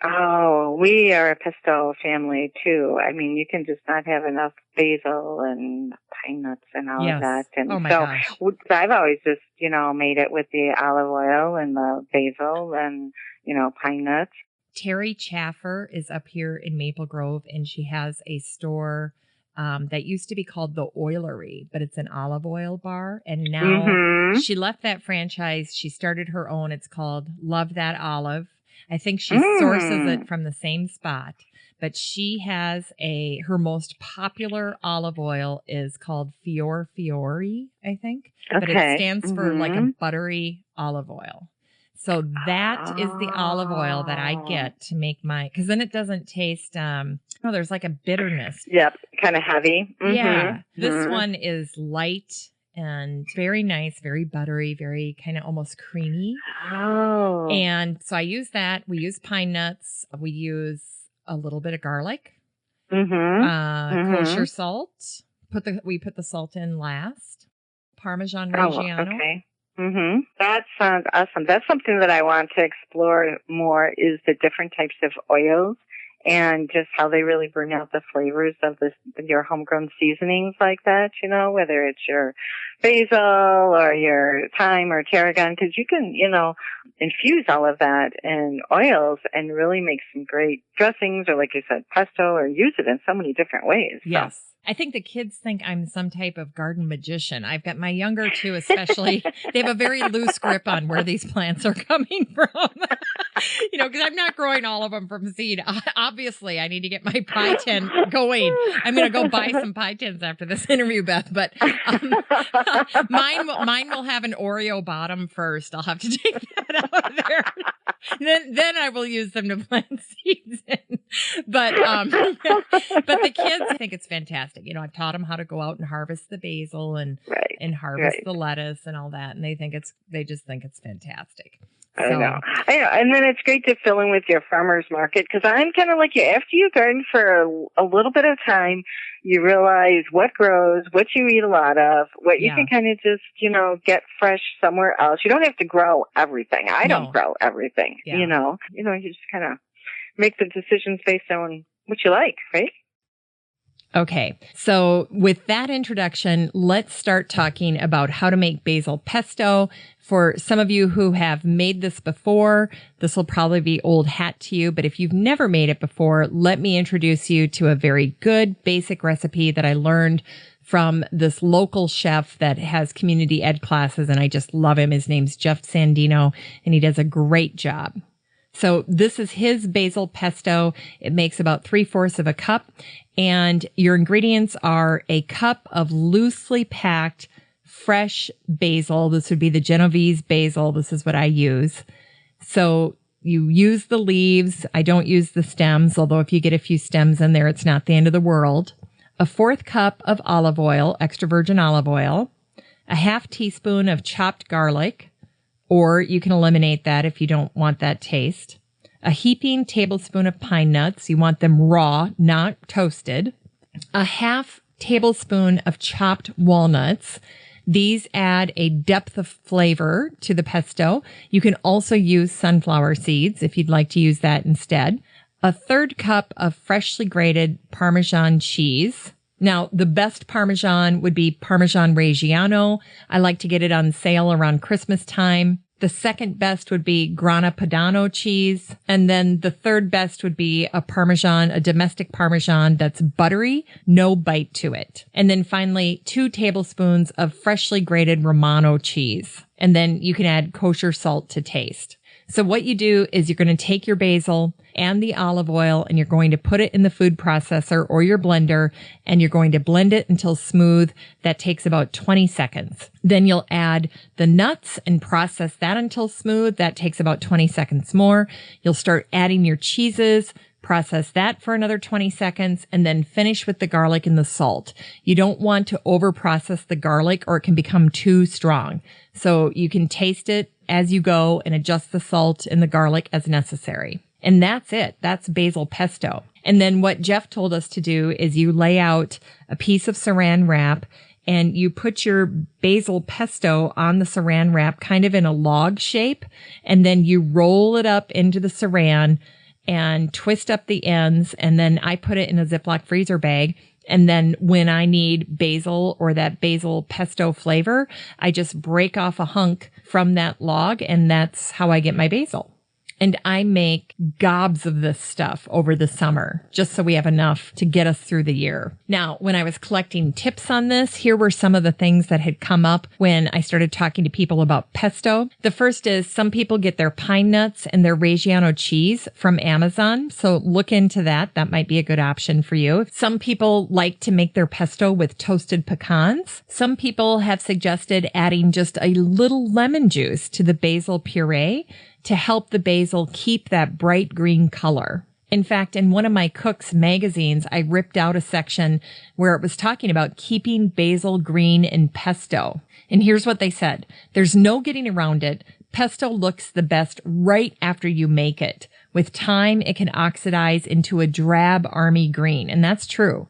Speaker 3: Oh, we are a pesto family too. I mean, you can just not have enough basil and pine nuts and all of
Speaker 2: Yes.
Speaker 3: that. And
Speaker 2: Oh my
Speaker 3: so
Speaker 2: gosh.
Speaker 3: I've always just, made it with the olive oil and the basil and, pine nuts.
Speaker 2: Terry Chaffer is up here in Maple Grove, and she has a store that used to be called The Oilery, but it's an olive oil bar. And now she left that franchise. She started her own. It's called Love That Olive. I think she sources it from the same spot, but she has her most popular olive oil is called Fiore, I think, but it stands for like a buttery olive oil. So that is the olive oil that I get to make because then it doesn't taste, there's like a bitterness.
Speaker 3: Yep, kind of heavy.
Speaker 2: Yeah. This one is light and very nice, very buttery, very kind of almost creamy.
Speaker 3: Oh.
Speaker 2: And so I use that. We use pine nuts. We use a little bit of garlic, kosher salt. We put the salt in last. Parmesan Reggiano.
Speaker 3: Oh, okay. That sounds awesome. That's something that I want to explore more is the different types of oils and just how they really bring out the flavors of your homegrown seasonings like that, whether it's your basil or your thyme or tarragon, because you can, infuse all of that in oils and really make some great dressings or, like you said, pesto, or use it in so many different ways.
Speaker 2: Yes. So. I think the kids think I'm some type of garden magician. I've got my younger two especially. They have a very loose grip on where these plants are coming from. Because I'm not growing all of them from seed. Obviously, I need to get my pie tin going. I'm going to go buy some pie tins after this interview, Beth. But mine will have an Oreo bottom first. I'll have to take that out of there. Then I will use them to plant seeds in. But the kids think it's fantastic. I've taught them how to go out and harvest the basil and harvest the lettuce and all that, and they just think it's fantastic.
Speaker 3: I know. And then it's great to fill in with your farmer's market, because I'm kind of like you. After you garden for a little bit of time, you realize what grows, what you eat a lot of, what you can kind of just, get fresh somewhere else. You don't have to grow everything. I don't grow everything, you just kind of make the decisions based on what you like, right?
Speaker 2: Okay, so with that introduction, let's start talking about how to make basil pesto. For some of you who have made this before, this will probably be old hat to you, but if you've never made it before, let me introduce you to a very good basic recipe that I learned from this local chef that has community ed classes, and I just love him. His name's Jeff Sandino, and he does a great job. So this is his basil pesto. It makes about 3/4 of a cup. And your ingredients are a cup of loosely packed fresh basil. This would be the Genovese basil. This is what I use. So you use the leaves. I don't use the stems, although if you get a few stems in there, it's not the end of the world. A 1/4 cup of olive oil, extra virgin olive oil. A 1/2 teaspoon of chopped garlic, or you can eliminate that if you don't want that taste. A heaping tablespoon of pine nuts. You want them raw, not toasted. A 1/2 tablespoon of chopped walnuts. These add a depth of flavor to the pesto. You can also use sunflower seeds if you'd like to use that instead. A 1/3 cup of freshly grated Parmesan cheese. Now, the best Parmesan would be Parmesan Reggiano. I like to get it on sale around Christmas time. The second best would be Grana Padano cheese. And then the third best would be a domestic Parmesan that's buttery, no bite to it. And then finally, 2 tablespoons of freshly grated Romano cheese. And then you can add kosher salt to taste. So what you do is you're going to take your basil and the olive oil and you're going to put it in the food processor or your blender and you're going to blend it until smooth. That takes about 20 seconds. Then you'll add the nuts and process that until smooth. That takes about 20 seconds more. You'll start adding your cheeses, process that for another 20 seconds, and then finish with the garlic and the salt. You don't want to over-process the garlic or it can become too strong. So you can taste it as you go and adjust the salt and the garlic as necessary. And that's it. That's basil pesto. And then what Jeff told us to do is you lay out a piece of saran wrap and you put your basil pesto on the saran wrap kind of in a log shape. And then you roll it up into the saran and twist up the ends. And then I put it in a Ziploc freezer bag. And then when I need basil or that basil pesto flavor, I just break off a hunk from that log, and that's how I get my basil. And I make gobs of this stuff over the summer, just so we have enough to get us through the year. Now, when I was collecting tips on this, here were some of the things that had come up when I started talking to people about pesto. The first is some people get their pine nuts and their Reggiano cheese from Amazon. So look into that. That might be a good option for you. Some people like to make their pesto with toasted pecans. Some people have suggested adding just a little lemon juice to the basil puree to help the basil keep that bright green color. In fact, in one of my Cook's magazines, I ripped out a section where it was talking about keeping basil green in pesto. And here's what they said. There's no getting around it. Pesto looks the best right after you make it. With time, it can oxidize into a drab army green. And that's true.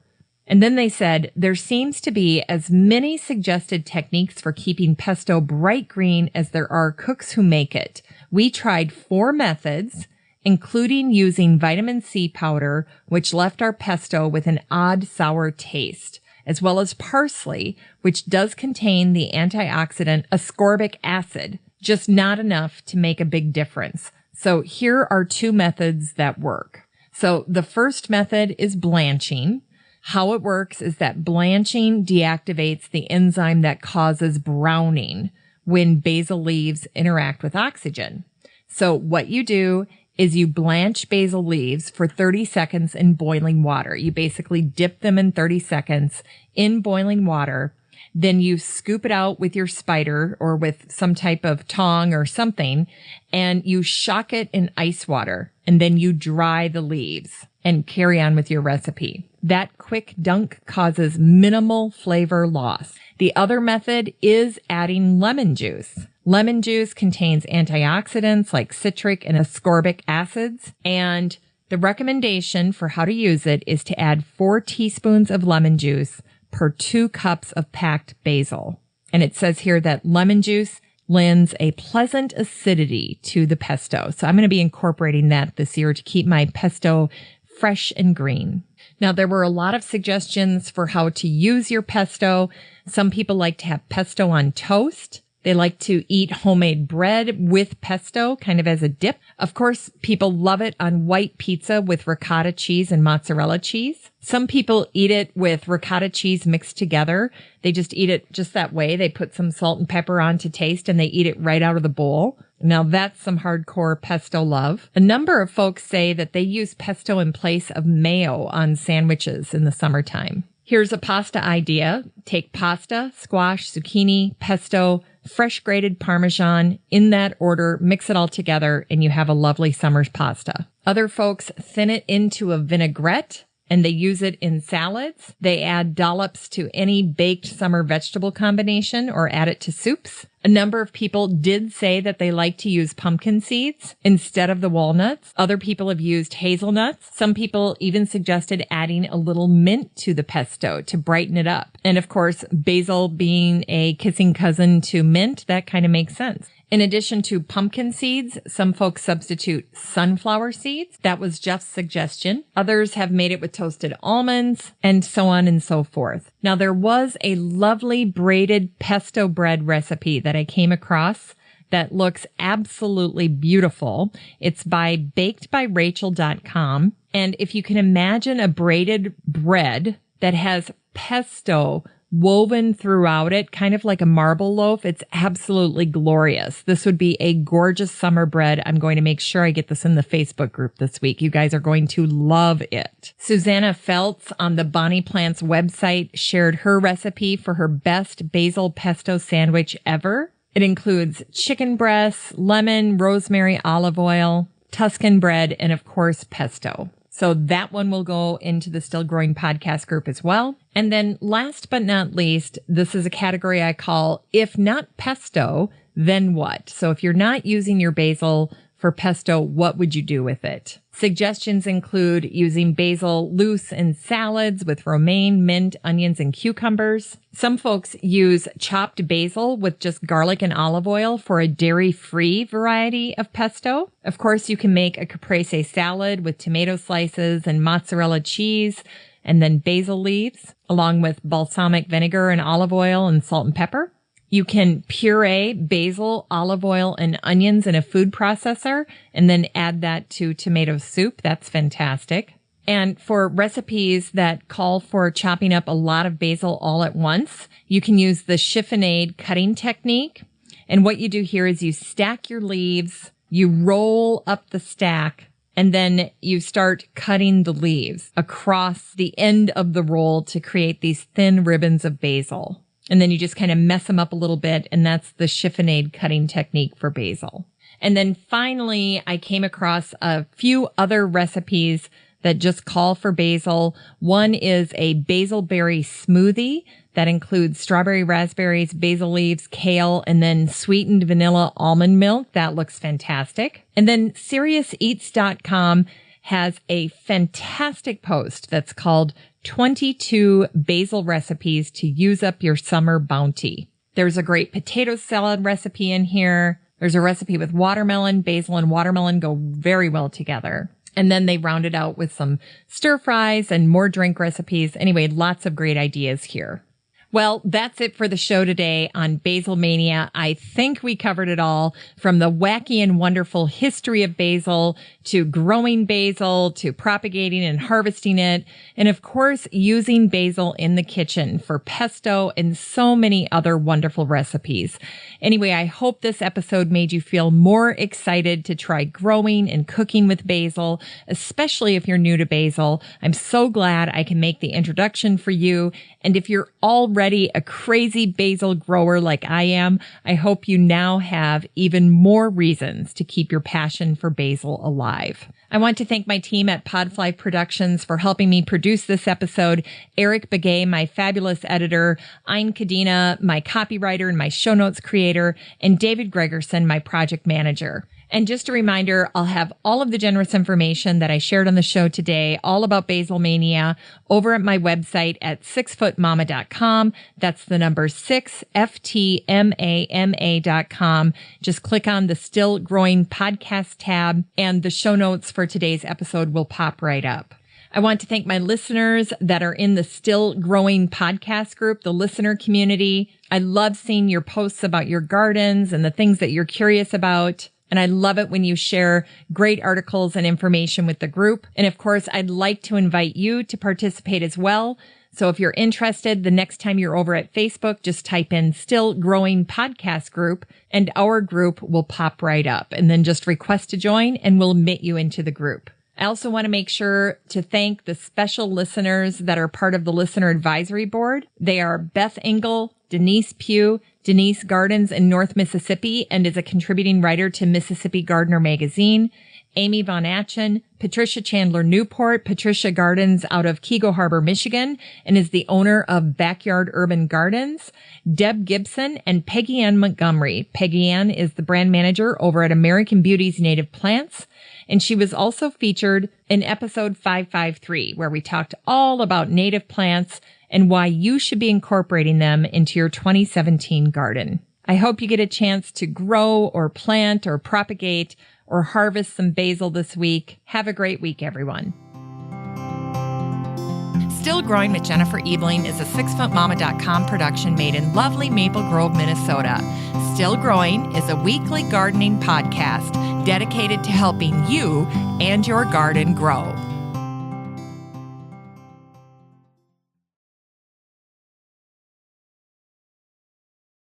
Speaker 2: And then they said, there seems to be as many suggested techniques for keeping pesto bright green as there are cooks who make it. We tried 4 methods, including using vitamin C powder, which left our pesto with an odd sour taste, as well as parsley, which does contain the antioxidant ascorbic acid, just not enough to make a big difference. So here are 2 methods that work. So the first method is blanching. How it works is that blanching deactivates the enzyme that causes browning when basil leaves interact with oxygen. So what you do is you blanch basil leaves for 30 seconds in boiling water. You basically dip them in 30 seconds in boiling water. Then you scoop it out with your spider or with some type of tong or something, and you shock it in ice water. And then you dry the leaves and carry on with your recipe. That quick dunk causes minimal flavor loss. The other method is adding lemon juice. Lemon juice contains antioxidants like citric and ascorbic acids, and the recommendation for how to use it is to add 4 teaspoons of lemon juice per 2 cups of packed basil. And it says here that lemon juice lends a pleasant acidity to the pesto. So I'm going to be incorporating that this year to keep my pesto fresh and green. Now, there were a lot of suggestions for how to use your pesto. Some people like to have pesto on toast. They like to eat homemade bread with pesto, kind of as a dip. Of course, people love it on white pizza with ricotta cheese and mozzarella cheese. Some people eat it with ricotta cheese mixed together. They just eat it just that way. They put some salt and pepper on to taste, and they eat it right out of the bowl. Now, that's some hardcore pesto love. A number of folks say that they use pesto in place of mayo on sandwiches in the summertime. Here's a pasta idea. Take pasta, squash, zucchini, pesto, fresh grated Parmesan in that order, mix it all together, and you have a lovely summer's pasta. Other folks thin it into a vinaigrette, and they use it in salads. They add dollops to any baked summer vegetable combination or add it to soups. A number of people did say that they like to use pumpkin seeds instead of the walnuts. Other people have used hazelnuts. Some people even suggested adding a little mint to the pesto to brighten it up. And of course, basil being a kissing cousin to mint, that kind of makes sense. In addition to pumpkin seeds, some folks substitute sunflower seeds. That was Jeff's suggestion. Others have made it with toasted almonds and so on and so forth. Now, there was a lovely braided pesto bread recipe that I came across that looks absolutely beautiful. It's by bakedbyrachel.com. And if you can imagine a braided bread that has pesto woven throughout it, kind of like a marble loaf, it's absolutely glorious. This would be a gorgeous summer bread. I'm going to make sure I get this in the Facebook group this week. You guys are going to love it. Susanna Feltz on the Bonnie Plants website shared her recipe for her best basil pesto sandwich ever. It includes chicken breasts, lemon, rosemary, olive oil, Tuscan bread, and of course, pesto. So that one will go into the Still Growing podcast group as well. And then last but not least, this is a category I call, if not pesto, then what? So if you're not using your basil for pesto, what would you do with it? Suggestions include using basil loose in salads with romaine, mint, onions, and cucumbers. Some folks use chopped basil with just garlic and olive oil for a dairy-free variety of pesto. Of course, you can make a caprese salad with tomato slices and mozzarella cheese, and then basil leaves, along with balsamic vinegar and olive oil and salt and pepper. You can puree basil, olive oil, and onions in a food processor and then add that to tomato soup. That's fantastic. And for recipes that call for chopping up a lot of basil all at once, you can use the chiffonade cutting technique. And what you do here is you stack your leaves, you roll up the stack, and then you start cutting the leaves across the end of the roll to create these thin ribbons of basil. And then you just kind of mess them up a little bit, and that's the chiffonade cutting technique for basil. And then finally, I came across a few other recipes that just call for basil. One is a basil berry smoothie that includes strawberry, raspberries, basil leaves, kale, and then sweetened vanilla almond milk. That looks fantastic. And then SeriousEats.com has a fantastic post that's called 22 basil recipes to use up your summer bounty. There's a great potato salad recipe in here. There's a recipe with watermelon. Basil and watermelon go very well together. And then they round it out with some stir fries and more drink recipes. Anyway, lots of great ideas here. Well, that's it for the show today on Basilmania. I think we covered it all, from the wacky and wonderful history of basil to growing basil to propagating and harvesting it, and of course, using basil in the kitchen for pesto and so many other wonderful recipes. Anyway, I hope this episode made you feel more excited to try growing and cooking with basil, especially if you're new to basil. I'm so glad I can make the introduction for you. And if you're already a crazy basil grower like I am, I hope you now have even more reasons to keep your passion for basil alive. I want to thank my team at Podfly Productions for helping me produce this episode. Eric Begay, my fabulous editor, Ayn Kadina, my copywriter and my show notes creator, and David Gregerson, my project manager. And just a reminder, I'll have all of the generous information that I shared on the show today, all about Basilmania, over at my website at 6footmama.com. That's the number 6FTMAMA.com. Just click on the Still Growing Podcast tab, and the show notes for today's episode will pop right up. I want to thank my listeners that are in the Still Growing podcast group, the listener community. I love seeing your posts about your gardens and the things that you're curious about. And I love it when you share great articles and information with the group. And of course, I'd like to invite you to participate as well. So if you're interested, the next time you're over at Facebook, just type in Still Growing Podcast Group and our group will pop right up. And then just request to join and we'll admit you into the group. I also want to make sure to thank the special listeners that are part of the Listener Advisory Board. They are Beth Engel, Denise Pugh. Denise gardens in North Mississippi and is a contributing writer to Mississippi Gardener magazine. Amy Von Atchen, Patricia Chandler Newport. Patricia gardens out of Kego Harbor, Michigan, and is the owner of Backyard Urban Gardens. Deb Gibson and Peggy Ann Montgomery. Peggy Ann is the brand manager over at American Beauty's Native Plants, and she was also featured in episode 553, where we talked all about native plants and why you should be incorporating them into your 2017 garden. I hope you get a chance to grow or plant or propagate or harvest some basil this week. Have a great week, everyone.
Speaker 1: Still Growing with Jennifer Ebling is a 6footmama.com production made in lovely Maple Grove, Minnesota. Still Growing is a weekly gardening podcast dedicated to helping you and your garden grow.